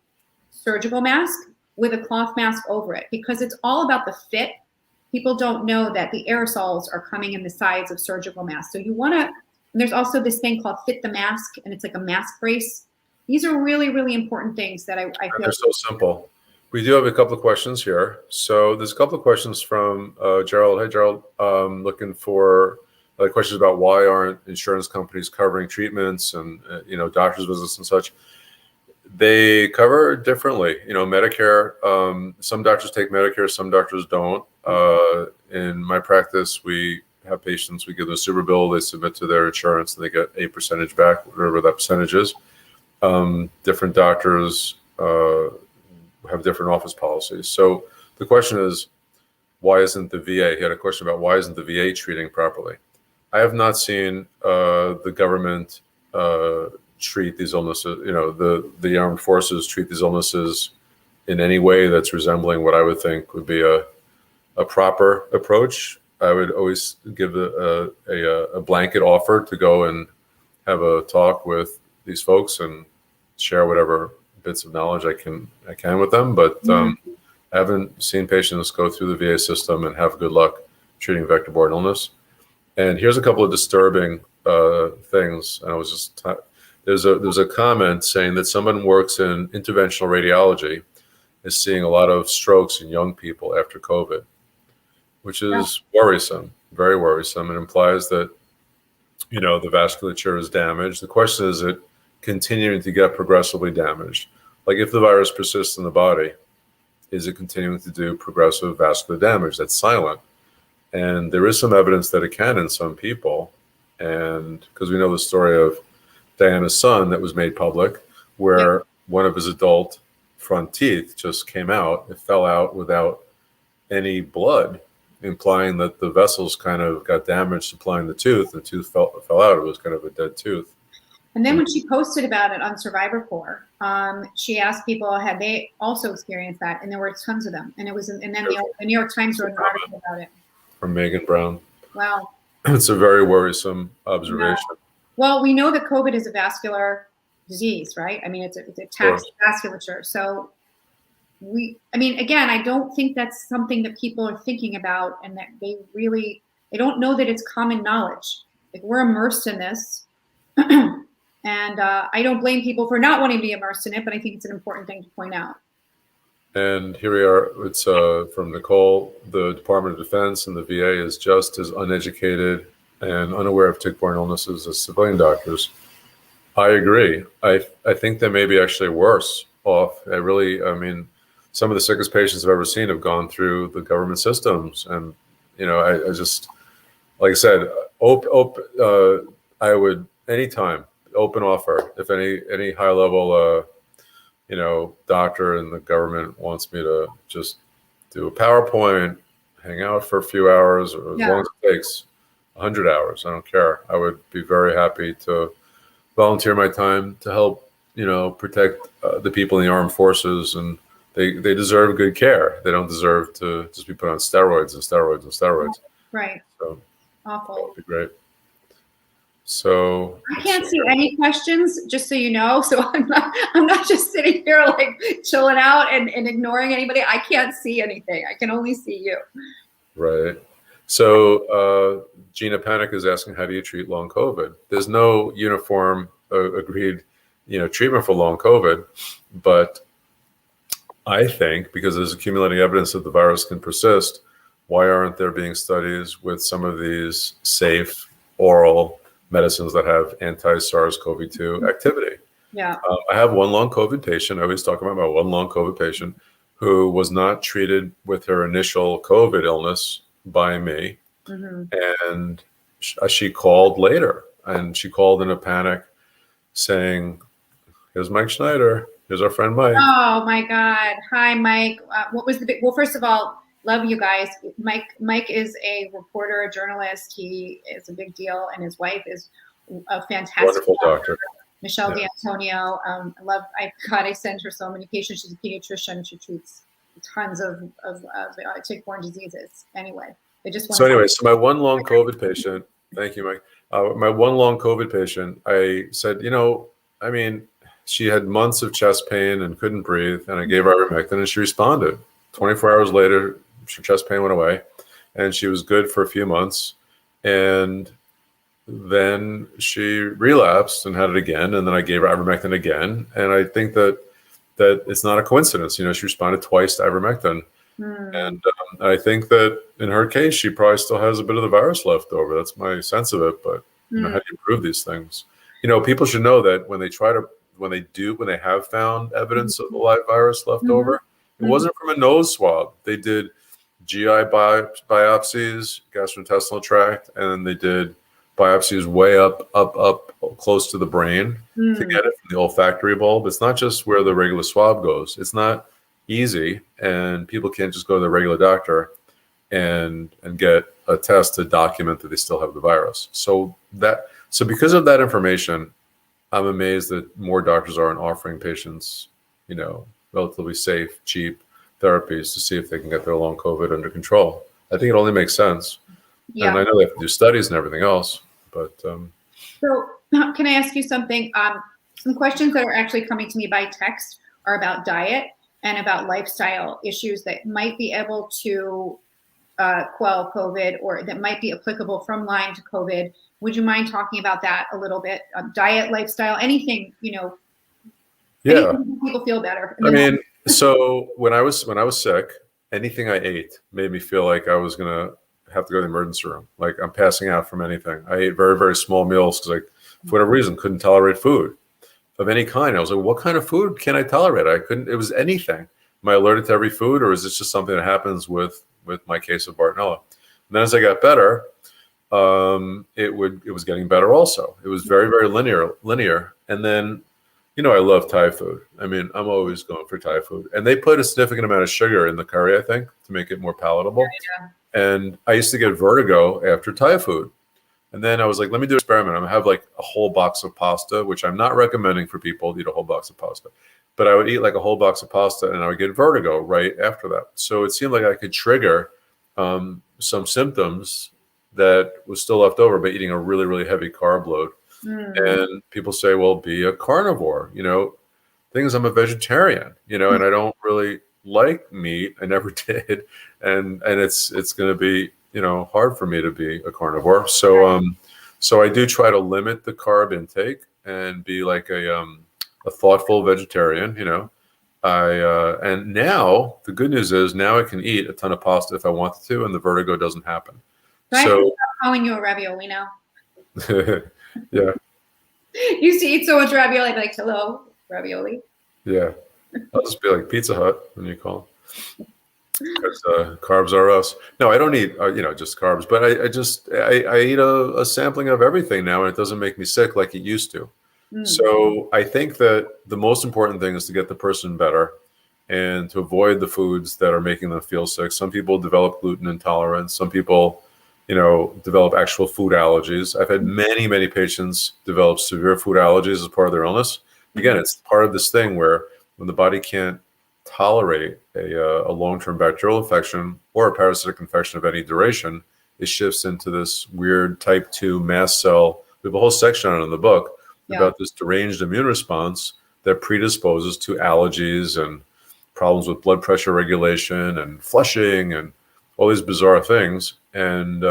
Surgical mask with a cloth mask over it, because it's all about the fit. People don't know that the aerosols are coming in the sides of surgical masks. So you want to, and there's also this thing called Fit the Mask, and it's like a mask brace. These are really, really important things that I feel. They're so simple. We do have a couple of questions here. So there's a couple of questions from Gerald. Hey, Gerald, looking for questions about why aren't insurance companies covering treatments and, doctor's visits and such. They cover differently. Medicare, some doctors take Medicare, some doctors don't. In my practice, we have patients, we give them a super bill, they submit to their insurance, and they get a percentage back, whatever that percentage is. Different doctors have different office policies. So the question is, why isn't the VA? He had a question about why isn't the VA treating properly? I have not seen the government treat these illnesses, the armed forces treat these illnesses in any way that's resembling what I would think would be a proper approach. I would always give a blanket offer to go and have a talk with these folks and share whatever bits of knowledge I can with them. But I haven't seen patients go through the VA system and have good luck treating vector-borne illness. And here's a couple of disturbing things. And I was just there's a comment saying that someone who works in interventional radiology is seeing a lot of strokes in young people after COVID, which is worrisome, very worrisome. It implies that, the vasculature is damaged. The question is it continuing to get progressively damaged? Like if the virus persists in the body, is it continuing to do progressive vascular damage that's silent? And there is some evidence that it can in some people. And because we know the story of Diana's son that was made public, where one of his adult front teeth just came out. It fell out without any blood, implying that the vessels kind of got damaged supplying the tooth. The tooth fell out. It was kind of a dead tooth. And then when she posted about it on Survivor Corps, she asked people, had they also experienced that? And there were tons of them. And it was, and then the New York Times wrote an article about it. From Megan Brown. Wow. It's a very worrisome observation. Yeah. Well, we know that COVID is a vascular disease, right? I mean, it attacks the vasculature. So again, I don't think that's something that people are thinking about, and that they don't know that it's common knowledge. Like, we're immersed in this. And I don't blame people for not wanting to be immersed in it, but I think it's an important thing to point out. And here we are. It's from Nicole. The Department of Defense and the VA is just as uneducated and unaware of tick-borne illnesses as civilian doctors. I agree. I think they may be actually worse off. I mean, some of the sickest patients I've ever seen have gone through the government systems. And, I just, like I said, I would anytime open offer if any high level, doctor in the government wants me to just do a PowerPoint, hang out for a few hours, or as long as it takes 100 hours. I don't care. I would be very happy to volunteer my time to help, protect the people in the armed forces, and they deserve good care. They don't deserve to just be put on steroids and steroids and steroids. Right. So awful. That would be great. So I can't see any questions, just so you know. So I'm not just sitting here like chilling out and ignoring anybody. I can't see anything. I can only see you. Right. So Gina Panic is asking, how do you treat long COVID? There's no uniform agreed, treatment for long COVID, but I think because there's accumulating evidence that the virus can persist, why aren't there being studies with some of these safe oral medicines that have anti-SARS-CoV-2 activity? Yeah. I have one long COVID patient. I always talk about my one long COVID patient who was not treated with her initial COVID illness by me. Mm-hmm. And she called later, and she called in a panic saying, here's Mike Schneider. Here's our friend Mike. Oh my God. Hi, Mike. What was well, first of all, love you guys. Mike is a reporter, a journalist. He is a big deal, and his wife is a fantastic wonderful doctor. Michelle D'Antonio. I send her so many patients. She's a pediatrician. She treats tons of tick-borne diseases. Anyway, so my one long COVID patient. Thank you, Mike. My one long COVID patient. I said, she had months of chest pain and couldn't breathe, and I gave her ivermectin, and she responded. 24 hours later, her chest pain went away, and she was good for a few months. And then she relapsed and had it again, and then I gave her ivermectin again. And I think that it's not a coincidence. She responded twice to ivermectin. And I think that in her case, she probably still has a bit of the virus left over. That's my sense of it. But how do you prove these things? People should know that when they try to when they have found evidence of the live virus left over, it Mhm. wasn't from a nose swab. They did GI biopsies, gastrointestinal tract, and then they did biopsies way up close to the brain to Mm. get it from the olfactory bulb. It's not just where the regular swab goes. It's not easy, and people can't just go to the regular doctor and get a test to document that they still have the virus. So because of that information, I'm amazed that more doctors aren't offering patients, relatively safe, cheap therapies to see if they can get their long COVID under control. I think it only makes sense. Yeah. And I know they have to do studies and everything else, but So can I ask you something? Some questions that are actually coming to me by text are about diet and about lifestyle issues that might be able to quell COVID, or that might be applicable from Lyme to COVID. Would you mind talking about that a little bit? Diet, lifestyle, anything, yeah. anything to make people feel better. I mean, so when I was sick, anything I ate made me feel like I was gonna have to go to the emergency room. Like I'm passing out from anything. I ate very, very small meals because for whatever reason, couldn't tolerate food of any kind. I was like, what kind of food can I tolerate? I couldn't. It was anything. Am I allergic to every food, or is this just something that happens with my case of Bartonella? And then as I got better, it was getting better also. It was very, very linear. And then, I love Thai food. I mean, I'm always going for Thai food. And they put a significant amount of sugar in the curry, I think, to make it more palatable. Yeah. And I used to get vertigo after Thai food. And then I was like, let me do an experiment. I'm going to have like a whole box of pasta, which I'm not recommending for people to eat a whole box of pasta. But I would eat like a whole box of pasta and I would get vertigo right after that. So it seemed like I could trigger some symptoms that was still left over by eating a really, really heavy carb load. And people say, well, be a carnivore. Thing is, I'm a vegetarian, and I don't really like meat. I never did. And it's going to be, hard for me to be a carnivore. So, so I do try to limit the carb intake and be like a thoughtful vegetarian, and now the good news is now I can eat a ton of pasta if I wanted to, and the vertigo doesn't happen. So I'm calling you a ravioli now. Yeah. You used to eat so much ravioli, like, hello, ravioli. Yeah. I'll just be like Pizza Hut when you call. Because carbs are us. No, I don't eat, just carbs, but I eat a sampling of everything now, and it doesn't make me sick like it used to. So I think that the most important thing is to get the person better and to avoid the foods that are making them feel sick. Some people develop gluten intolerance. Some people, develop actual food allergies. I've had many, many patients develop severe food allergies as part of their illness. Again, it's part of this thing where when the body can't tolerate a long-term bacterial infection or a parasitic infection of any duration, it shifts into this weird type 2 mast cell. We have a whole section on it in the book about this deranged immune response that predisposes to allergies and problems with blood pressure regulation and flushing and all these bizarre things. And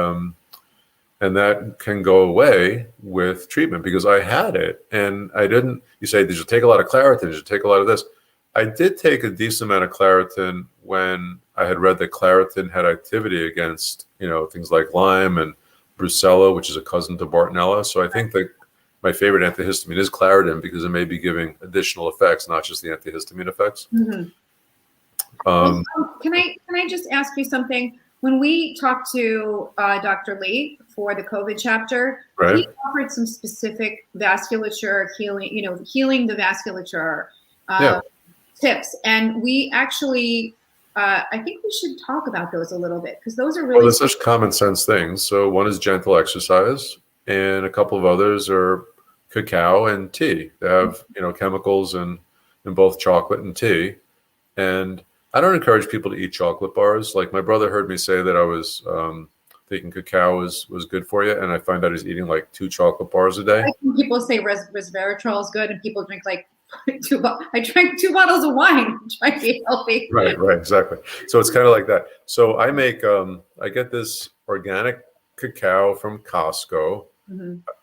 that can go away with treatment, because I had it and I didn't. You say, did you take a lot of Claritin? Did you take a lot of this? I did take a decent amount of Claritin when I had read that Claritin had activity against, things like Lyme and Brucella, which is a cousin to Bartonella. So I think that my favorite antihistamine is Claritin because it may be giving additional effects, not just the antihistamine effects. Can I just ask you something? When we talked to Dr. Lee for the COVID chapter, right, he offered some specific vasculature healing, healing the vasculature tips. And we actually, I think we should talk about those a little bit, because those are really— Well, there's such common sense things. So one is gentle exercise, and a couple of others are cacao and tea. They have, chemicals in both chocolate and tea. And I don't encourage people to eat chocolate bars. Like my brother heard me say that I was thinking cacao was good for you, and I find out he's eating like 2 chocolate bars a day. I think people say resveratrol is good, and people drink like I drank 2 bottles of wine trying to be healthy. Right, exactly. So it's kind of like that. So I make, I get this organic cacao from Costco.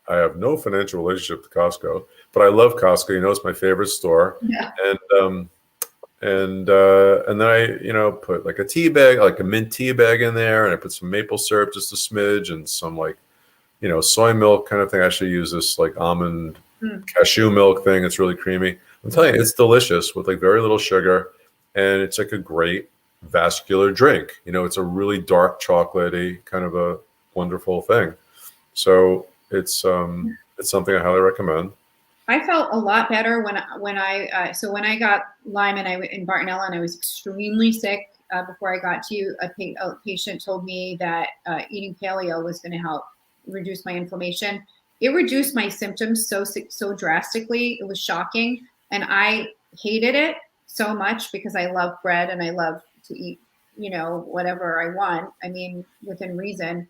I have no financial relationship to Costco, but I love Costco. It's my favorite store. Yeah. And then I, put like a tea bag, like a mint tea bag in there, and I put some maple syrup, just a smidge, and some like, soy milk kind of thing. I actually use this like almond cashew milk thing. It's really creamy. I'm telling you, it's delicious with like very little sugar, and it's like a great vascular drink. You know, it's a really dark chocolatey kind of a wonderful thing. So it's something I highly recommend. I felt a lot better when I got Lyme and in Bartonella, and I was extremely sick before I got to you. A patient told me that eating paleo was going to help reduce my inflammation. It reduced my symptoms so drastically. It was shocking, and I hated it so much because I love bread and I love to eat, you know, whatever I want. I mean, within reason.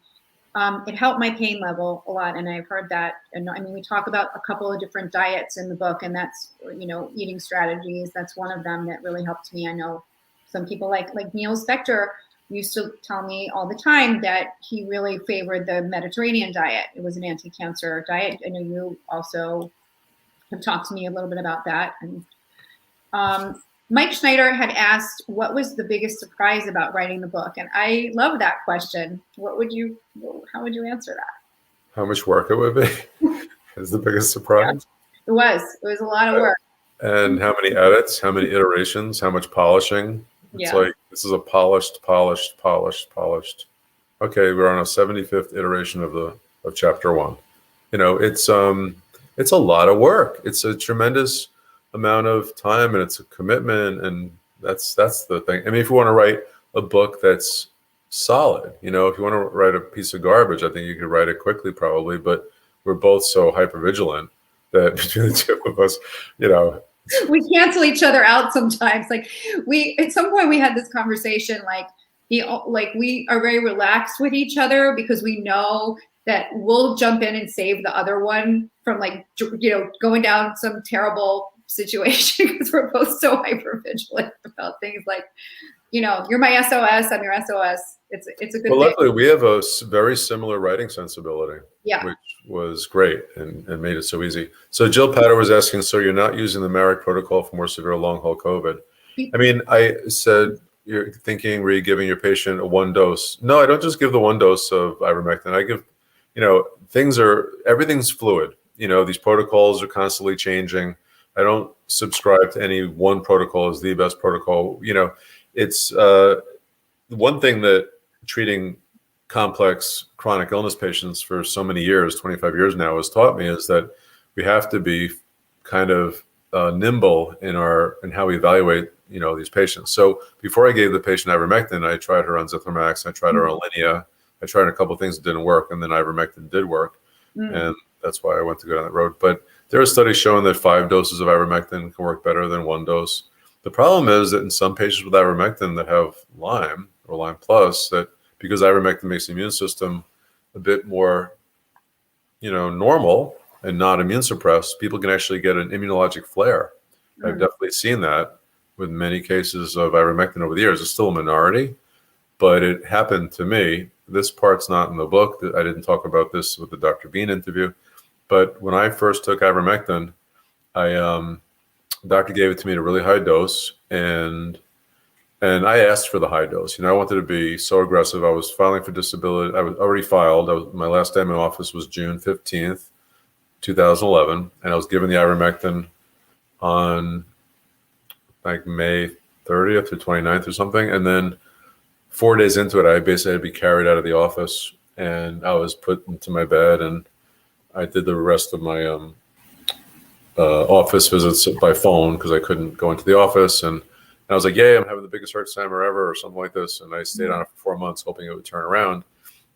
It helped my pain level a lot, and I've heard that. And I mean, we talk about a couple of different diets in the book, and that's, you know, eating strategies. That's one of them that really helped me. I know some people like Neil Spector used to tell me all the time that he really favored the Mediterranean diet. It was an anti-cancer diet. I know you also have talked to me a little bit about that. And Mike Schneider had asked, what was the biggest surprise about writing the book? And I love that question. How would you answer that? How much work it would be is the biggest surprise. Yeah, it was a lot of work. And how many edits, how many iterations, how much polishing. It's like, this is a polished. Okay, we're on a 75th iteration of chapter 1. You know, it's a lot of work. It's a tremendous amount of time, and it's a commitment, and that's the thing. I mean, if you want to write a book that's solid, you know, if you want to write a piece of garbage, I think you could write it quickly probably, but we're both so hypervigilant that between the two of us, you know, we cancel each other out sometimes. Like at some point we had this conversation, like we are very relaxed with each other because we know that we'll jump in and save the other one from, like, you know, going down some terrible situation because we're both so hyper vigilant about things. Like, you know, you're my SOS, I'm your SOS. It's a good thing. Luckily we have a very similar writing sensibility, which was great and made it so easy. So Jill Patter was asking, so you're not using the Marek protocol for more severe long haul COVID? I mean, I said, you're thinking, were you giving your patient a 1 dose? No, I don't just give the 1 dose of ivermectin. I give, you know, everything's fluid. You know, these protocols are constantly changing. I don't subscribe to any one protocol as the best protocol. You know, it's one thing that treating complex chronic illness patients for so many years, 25 years now, has taught me is that we have to be kind of nimble in how we evaluate, you know, these patients. So before I gave the patient ivermectin, I tried her on Zithromax, I tried her on Linea, I tried a couple of things that didn't work, and then ivermectin did work. And that's why I went to go down that road. But there are studies showing that 5 doses of ivermectin can work better than 1 dose. The problem is that in some patients with ivermectin that have Lyme or Lyme plus, that because ivermectin makes the immune system a bit more, you know, normal and not immune suppressed, people can actually get an immunologic flare. I've definitely seen that with many cases of ivermectin over the years. It's still a minority, but it happened to me. This part's not in the book. I didn't talk about this with the Dr. Bean interview, but when I first took ivermectin, the doctor gave it to me at a really high dose, and I asked for the high dose. You know, I wanted to be so aggressive. I was filing for disability. I was already filed. My last day in my office was June 15th, 2011, and I was given the ivermectin on like May 30th or 29th or something, and then 4 days into it, I basically had to be carried out of the office, and I was put into my bed, and I did the rest of my office visits by phone because I couldn't go into the office. And I was like, yay, I'm having the biggest heart stammer ever or something like this. And I stayed on it for 4 months hoping it would turn around.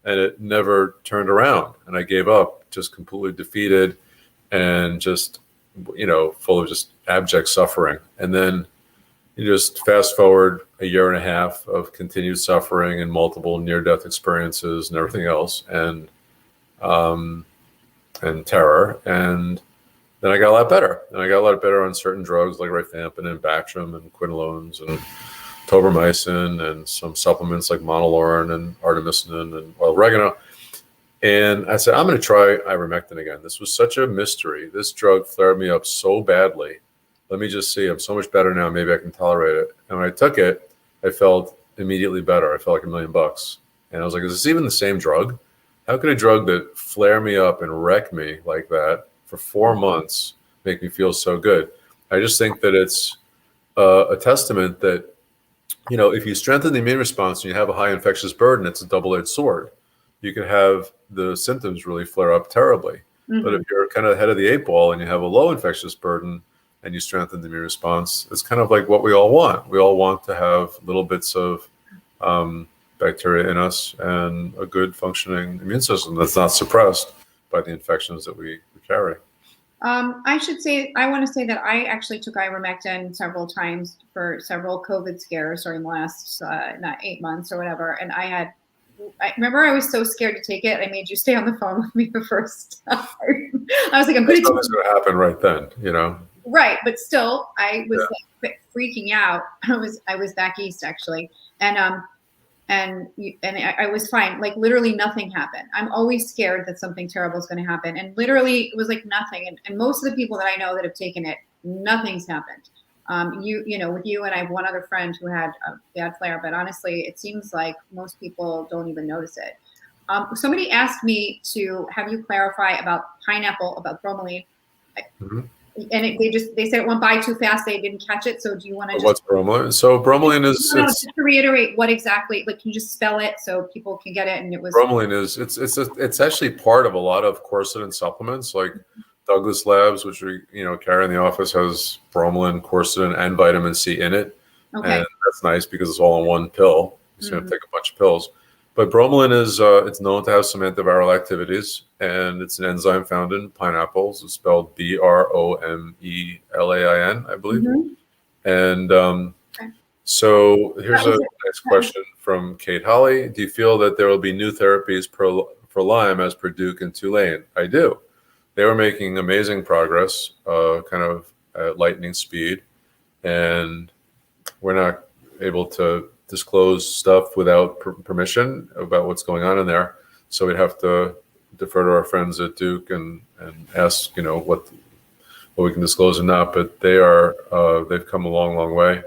And it never turned around. And I gave up, just completely defeated and just, you know, full of just abject suffering. And then you just fast forward a year and a half of continued suffering and multiple near-death experiences and everything else, and terror. And then I got a lot better. And I got a lot better on certain drugs like rifampin and Bactrim and quinolones and tobramycin and some supplements like monolaurin and artemisinin and oregano. And I said, I'm going to try ivermectin again. This was such a mystery. This drug flared me up so badly. Let me just see. I'm so much better now. Maybe I can tolerate it. And when I took it, I felt immediately better. I felt like $1 million. And I was like, is this even the same drug? How could a drug that flare me up and wreck me like that for 4 months make me feel so good. I just think that it's a testament that, if you strengthen the immune response and you have a high infectious burden, it's a double-edged sword. You can have the symptoms really flare up terribly. But if you're kind of ahead of the 8 ball and you have a low infectious burden and you strengthen the immune response, it's kind of like what we all want. We all want to have little bits of bacteria in us and a good functioning immune system that's not suppressed by the infections that we carry. I want to say that I actually took ivermectin several times for several COVID scares during the last, 8 months or whatever. And I remember I was so scared to take it. I made you stay on the phone with me the first time. I was like, I'm going to happen right then, Right. But still, I was like freaking out. I was back east actually. And I was fine. Like literally nothing happened. I'm always scared that something terrible is going to happen. And literally it was like nothing. And most of the people that I know that have taken it, nothing's happened. With you and I have one other friend who had a bad flare, but honestly, it seems like most people don't even notice it. Somebody asked me to have you clarify about pineapple, about bromelain. And they said it went by too fast. They didn't catch it. So do you want to what's bromelain? So bromelain is just to reiterate what exactly, like, can you just spell it so people can get it? And it was bromelain is it's actually part of a lot of quercetin supplements, like Douglas Labs, which we carry in the office, has bromelain, quercetin, and vitamin C in it. Okay. And that's nice because it's all in one pill. So you don't take a bunch of pills. But bromelain is it's known to have some antiviral activities, and it's an enzyme found in pineapples. It's spelled BROMELAIN, I believe. And so here's a nice question from Kate Holly. Do you feel that there will be new therapies for Lyme as per Duke and Tulane? I do. They were making amazing progress, kind of at lightning speed, and we're not able to disclose stuff without permission about what's going on in there. So we'd have to defer to our friends at Duke and ask, what we can disclose or not. But they've come a long, long way.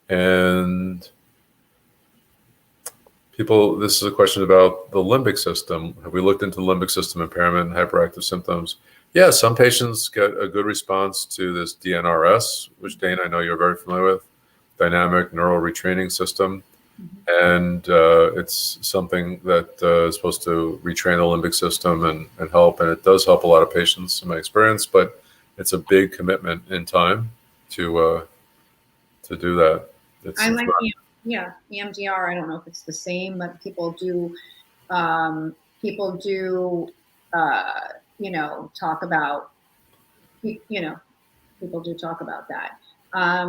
And this is a question about the limbic system. Have we looked into limbic system impairment and hyperactive symptoms? Yeah, some patients get a good response to this DNRS, which Dane, I know you're very familiar with, dynamic neural retraining system. And it's something that is supposed to retrain the limbic system and help. And it does help a lot of patients in my experience, but it's a big commitment in time to do that. I like EMDR. I don't know if it's the same, but people do talk about, people do talk about that. I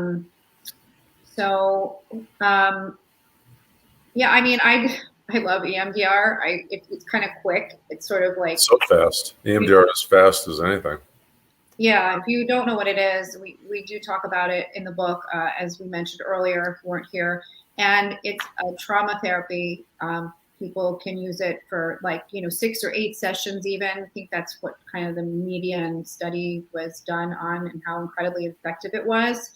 love EMDR. It's kind of quick. It's sort of like so fast. EMDR is fast as anything. Yeah, if you don't know what it is, we do talk about it in the book, as we mentioned earlier, if you weren't here. And it's a trauma therapy. People can use it for 6 or 8 sessions even. I think that's what kind of the median study was done on and how incredibly effective it was.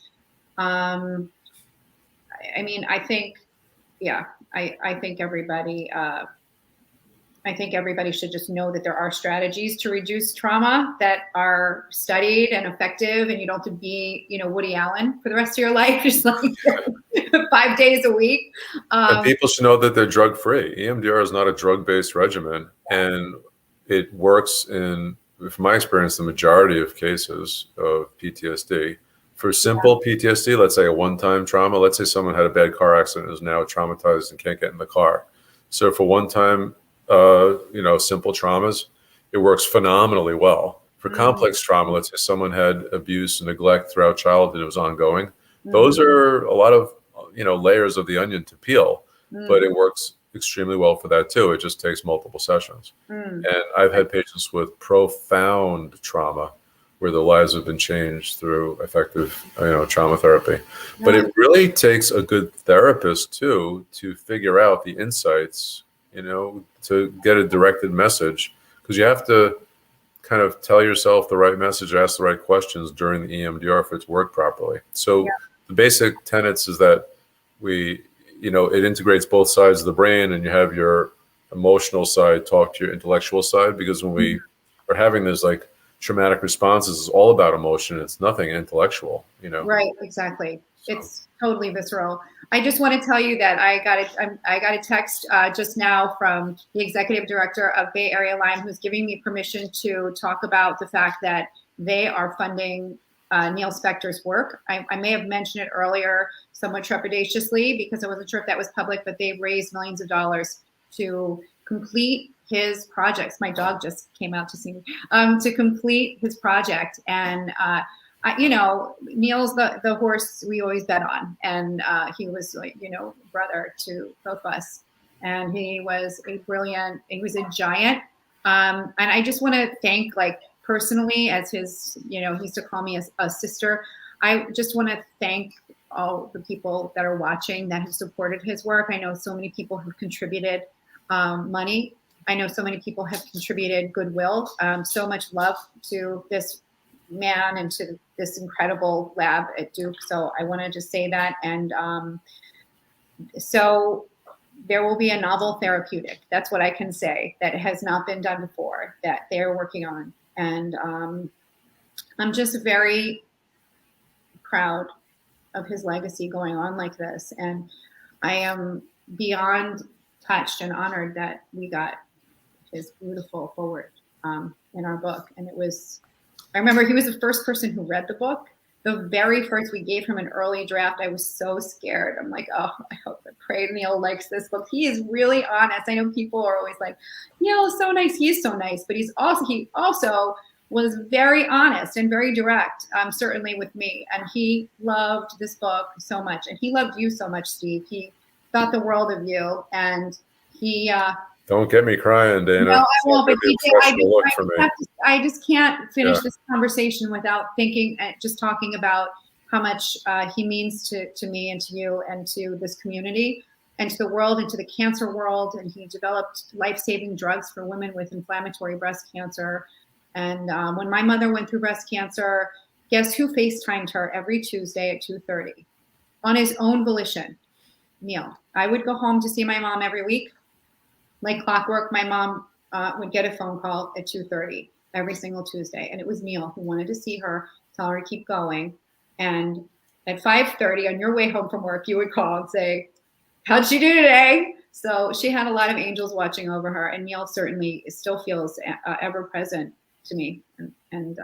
I think everybody should just know that there are strategies to reduce trauma that are studied and effective, and you don't have to be, Woody Allen for the rest of your life, just 5 days a week. And people should know that they're drug-free. EMDR is not a drug-based regimen, and it works in, from my experience, the majority of cases of PTSD. For simple PTSD, let's say a one-time trauma, let's say someone had a bad car accident and is now traumatized and can't get in the car. So for one-time, simple traumas, it works phenomenally well. For complex trauma, let's say someone had abuse and neglect throughout childhood and it was ongoing. Those are a lot of, layers of the onion to peel, but it works extremely well for that too. It just takes multiple sessions. And I've had patients with profound trauma where their lives have been changed through effective, trauma therapy. But it really takes a good therapist too to figure out the insights, to get a directed message, because you have to kind of tell yourself the right message, ask the right questions during the EMDR for it to work properly. So the basic tenets is that it integrates both sides of the brain, and you have your emotional side talk to your intellectual side, because when we are having this traumatic responses is all about emotion. It's nothing intellectual, you know? Right, exactly. So. It's totally visceral. I just want to tell you that I got a text just now from the executive director of Bay Area Lyme, who's giving me permission to talk about the fact that they are funding Neil Spector's work. I may have mentioned it earlier somewhat trepidatiously because I wasn't sure if that was public, but they've raised millions of dollars to complete his projects. My dog just came out to see me, to complete his project. And you know, Neil's the horse we always bet on, and he was like, you know, brother to both of us, and he was he was a giant, and I just want to thank, like, personally, as his, you know, he used to call me a sister. I just want to thank all the people that are watching that have supported his work. I know so many people have contributed money. I know so many people have contributed goodwill, so much love to this man and to this incredible lab at Duke. So I want to just say that. And so there will be a novel therapeutic. That's what I can say, that has not been done before, that they're working on. And I'm just very proud of his legacy going on like this. And I am beyond touched and honored that we got his beautiful foreword in our book. And it was, I remember he was the first person who read the book. The very first, we gave him an early draft. I was so scared. I'm like, oh, I hope, I pray Neil likes this book. He is really honest. I know people are always like, Neil is so nice. He is so nice, but he also was very honest and very direct, certainly with me. And he loved this book so much. And he loved you so much, Steve. He thought the world of you. And he, don't get me crying, Dana. No, I won't. But I just can't finish this conversation without thinking, just talking about how much he means to me and to you and to this community and to the world and to the cancer world. And he developed life-saving drugs for women with inflammatory breast cancer. And when my mother went through breast cancer, guess who FaceTimed her every Tuesday at 2:30 on his own volition? Neil. I would go home to see my mom every week. Like clockwork, my mom would get a phone call at 2:30 every single Tuesday. And it was Neil who wanted to see her, tell her to keep going. And at 5:30 on your way home from work, you would call and say, how'd she do today? So she had a lot of angels watching over her. And Neil certainly still feels ever present to me. And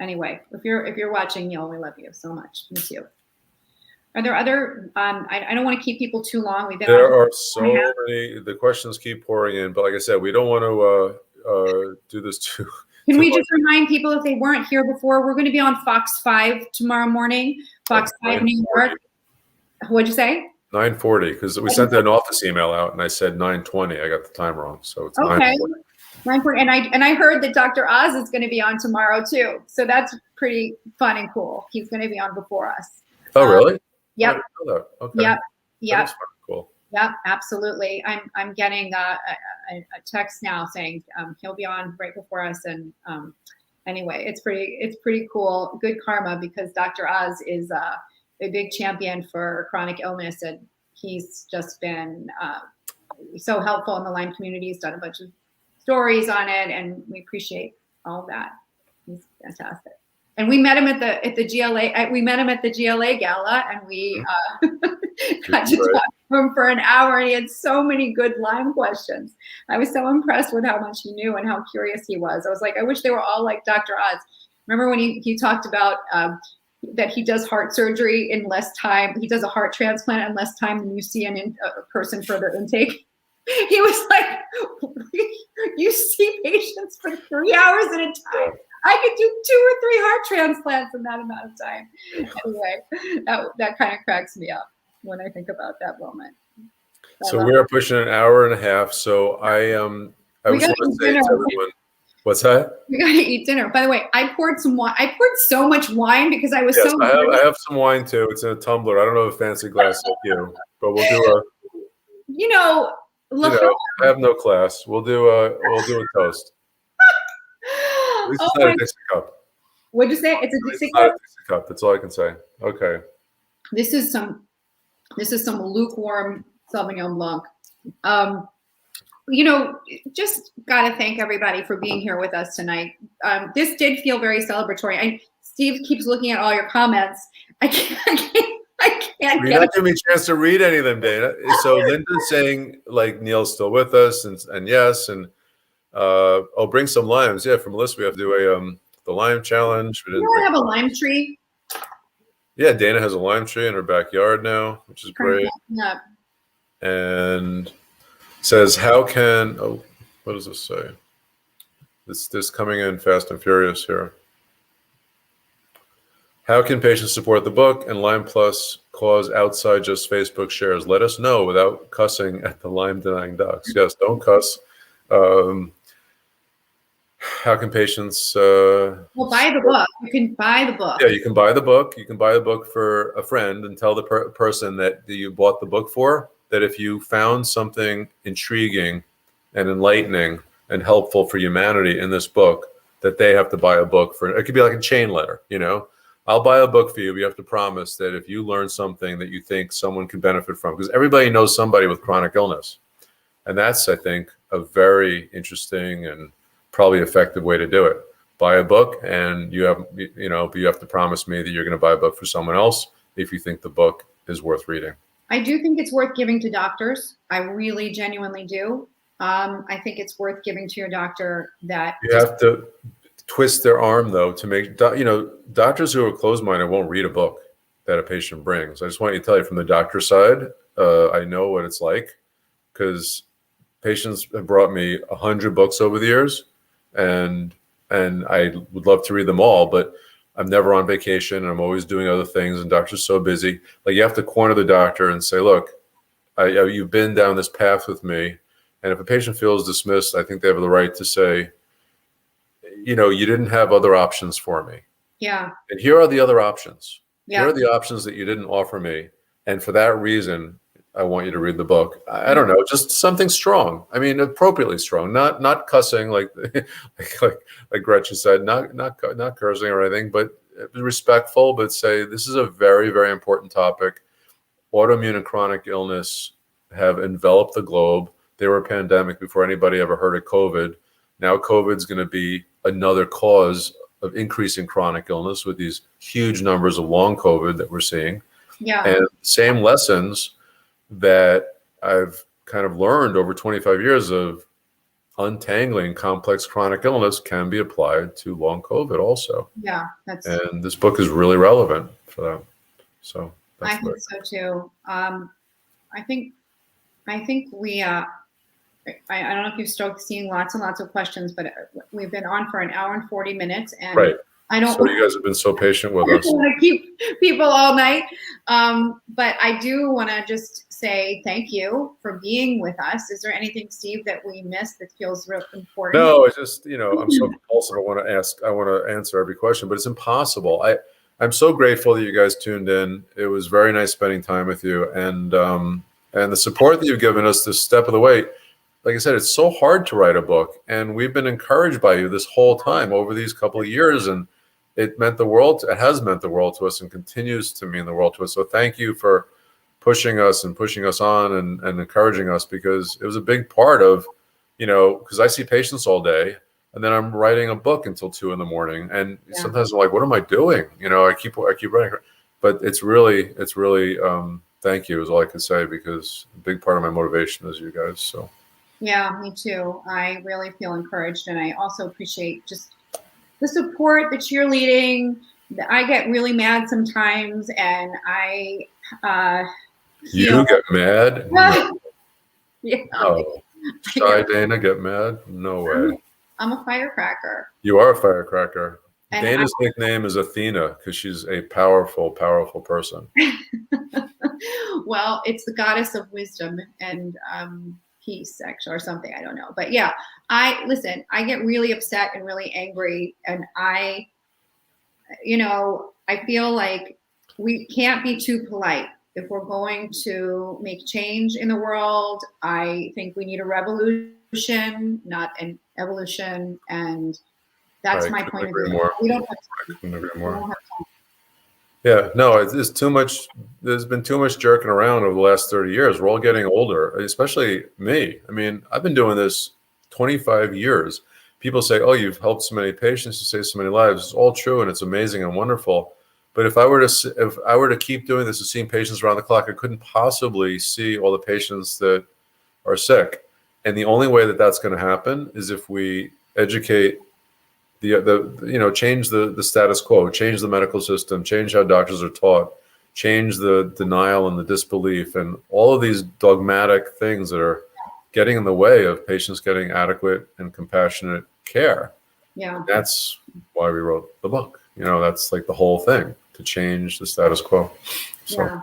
anyway, if you're watching, Neil, we love you so much. Miss you. Are there other, I don't want to keep people too long. There are so many, the questions keep pouring in, but like I said, we don't want to do this too. Can we just remind people, if they weren't here before, we're going to be on Fox 5 tomorrow morning, Fox 5 New York. What'd you say? 9:40, because we sent an office email out and I said 9:20. I got the time wrong. So it's okay. 9:40. 9:40. And I heard that Dr. Oz is going to be on tomorrow too. So that's pretty fun and cool. He's going to be on before us. Oh, really? Yep. Okay. Yep. Cool. Yep. Absolutely. I'm getting a text now saying he'll be on right before us. And anyway, it's pretty cool. Good karma, because Dr. Oz is a big champion for chronic illness, and he's just been so helpful in the Lyme community. He's done a bunch of stories on it, and we appreciate all of that. He's fantastic. And we met him at the GLA. We met him at the GLA gala, and we got to talk to him for an hour. And he had so many good Lyme questions. I was so impressed with how much he knew and how curious he was. I was like, I wish they were all like Dr. Oz. Remember when he talked about that he does heart surgery in less time. He does a heart transplant in less time than you see a person for their intake. He was like, you see patients for 3 hours at a time. I could do 2 or 3 heart transplants in that amount of time. Anyway, that kind of cracks me up when I think about that moment. So we are pushing an hour and a half. So I was going to say to everyone, what's that? We got to eat dinner. By the way, I poured some wine. I poured so much wine because I was so. I have some wine too. It's in a tumbler. I don't have a fancy glass like you, but we'll do I have no class. We'll do a toast. At least it's not a Dixie cup. What'd you say? It's a Dixie cup? Not a Dixie cup. That's all I can say. Okay. This is some lukewarm Sauvignon Blanc. just got to thank everybody for being here with us tonight. This did feel very celebratory. Steve keeps looking at all your comments. I can't You're not giving me a chance to read any of them, Dana. So Linda's saying, like, Neil's still with us, and yes, and bring some limes. Yeah, from Melissa, we have to do the lime challenge. You have a lime tree. Yeah, Dana has a lime tree in her backyard now, which is great. Yeah. And says, what does this say? This coming in fast and furious here. How can patients support the book and Lyme Plus cause outside just Facebook shares? Let us know without cussing at the Lyme denying docs. Yes, don't cuss. How can patients? Well, buy the book. You can buy the book. Yeah, you can buy the book. You can buy the book for a friend and tell the person that you bought the book for that if you found something intriguing and enlightening and helpful for humanity in this book, that they have to buy a book for. It could be like a chain letter, I'll buy a book for you, but you have to promise that if you learn something that you think someone can benefit from, because everybody knows somebody with chronic illness. And that's, I think, a very interesting and probably effective way to do it. Buy a book, and you have to promise me that you're going to buy a book for someone else if you think the book is worth reading. I do think it's worth giving to doctors. I really genuinely do. I think it's worth giving to your doctor that you have to twist their arm, though, to make, doctors who are closed-minded won't read a book that a patient brings. I just want you to tell you from the doctor side, I know what it's like, because patients have brought me 100 books over the years, and I would love to read them all, but I'm never on vacation, and I'm always doing other things, and doctors are so busy. Like, you have to corner the doctor and say, look, you've been down this path with me, and if a patient feels dismissed, I think they have the right to say, you didn't have other options for me. Yeah. And here are the other options. Yeah. Here are the options that you didn't offer me. And for that reason, I want you to read the book. I don't know, just something strong. I mean, appropriately strong, not cussing like Gretchen said, not cursing or anything, but respectful, but say, this is a very, very important topic. Autoimmune and chronic illness have enveloped the globe. They were a pandemic before anybody ever heard of COVID. Now COVID is going to be another cause of increasing chronic illness with these huge numbers of long COVID that we're seeing. Yeah. And same lessons that I've kind of learned over 25 years of untangling complex chronic illness can be applied to long COVID also. Yeah. And this book is really relevant for that. So I think so too. I think we, I don't know if you've started seeing lots and lots of questions, but we've been on for an hour and 40 minutes, and right. So you guys have been so patient with us. I want to keep people all night, but I do want to just say thank you for being with us. Is there anything, Steve, that we missed that feels real important? No, it's just I'm so compulsive. I want to answer every question, but it's impossible. I'm so grateful that you guys tuned in. It was very nice spending time with you, and the support that you've given us this step of the way. Like I said, it's so hard to write a book, and we've been encouraged by you this whole time over these couple of years, and it has meant the world to us and continues to mean the world to us. So thank you for pushing us on and encouraging us, because it was a big part of, because I see patients all day, and then I'm writing a book until 2 a.m. And sometimes I'm like, what am I doing? I keep writing, but it's really thank you is all I can say, because a big part of my motivation is you guys. So. Yeah, me too. I really feel encouraged, and I also appreciate just the support, the cheerleading. I get really mad sometimes, and you get mad? Yeah. Oh, shy Dana get mad? No way. I'm a firecracker. You are a firecracker. And Dana's nickname is Athena because she's a powerful, powerful person. Well, it's the goddess of wisdom and peace, actually, or something. I don't know. But yeah, I get really upset and really angry. And I feel like we can't be too polite. If we're going to make change in the world, I think we need a revolution, not an evolution. And that's my point of view. More. We don't have time. I couldn't agree more. Yeah, no, it's too much. There's been too much jerking around over the last 30 years. We're all getting older, especially me. I mean, I've been doing this 25 years. People say, "Oh, you've helped so many patients, you saved so many lives." It's all true, and it's amazing and wonderful. But if I were to keep doing this and seeing patients around the clock, I couldn't possibly see all the patients that are sick. And the only way that that's going to happen is if we educate change the status quo, change the medical system, change how doctors are taught, change the denial and the disbelief and all of these dogmatic things that are getting in the way of patients getting adequate and compassionate care. Yeah. That's why we wrote the book. That's like the whole thing, to change the status quo. So Yeah.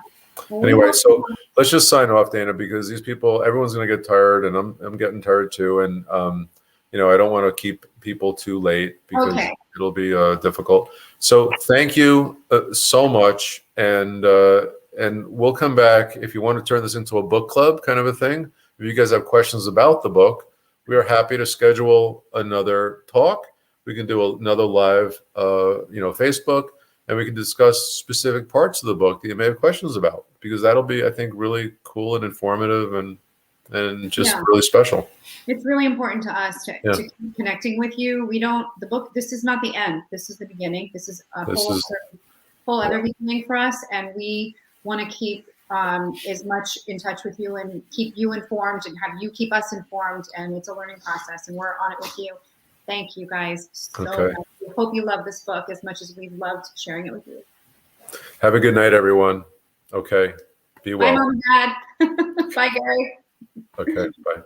Well, anyway, so let's just sign off, Dana, because these people, everyone's going to get tired, and I'm getting tired too. And I don't want to keep people too late because it'll be difficult. So thank you so much, and we'll come back if you want to turn this into a book club kind of a thing. If you guys have questions about the book, we are happy to schedule another talk. We can do another live, Facebook, and we can discuss specific parts of the book that you may have questions about, because that'll be, I think, really cool and informative and just really special. It's really important to us to keep connecting with you. The book, this is not the end. This is the beginning. This is a whole other beginning for us. And we want to keep as much in touch with you and keep you informed and have you keep us informed. And it's a learning process, and we're on it with you. Thank you guys so much. We hope you love this book as much as we've loved sharing it with you. Have a good night, everyone. Okay. Be well. Bye, Mom and Dad. Bye, Gary. Okay. Bye.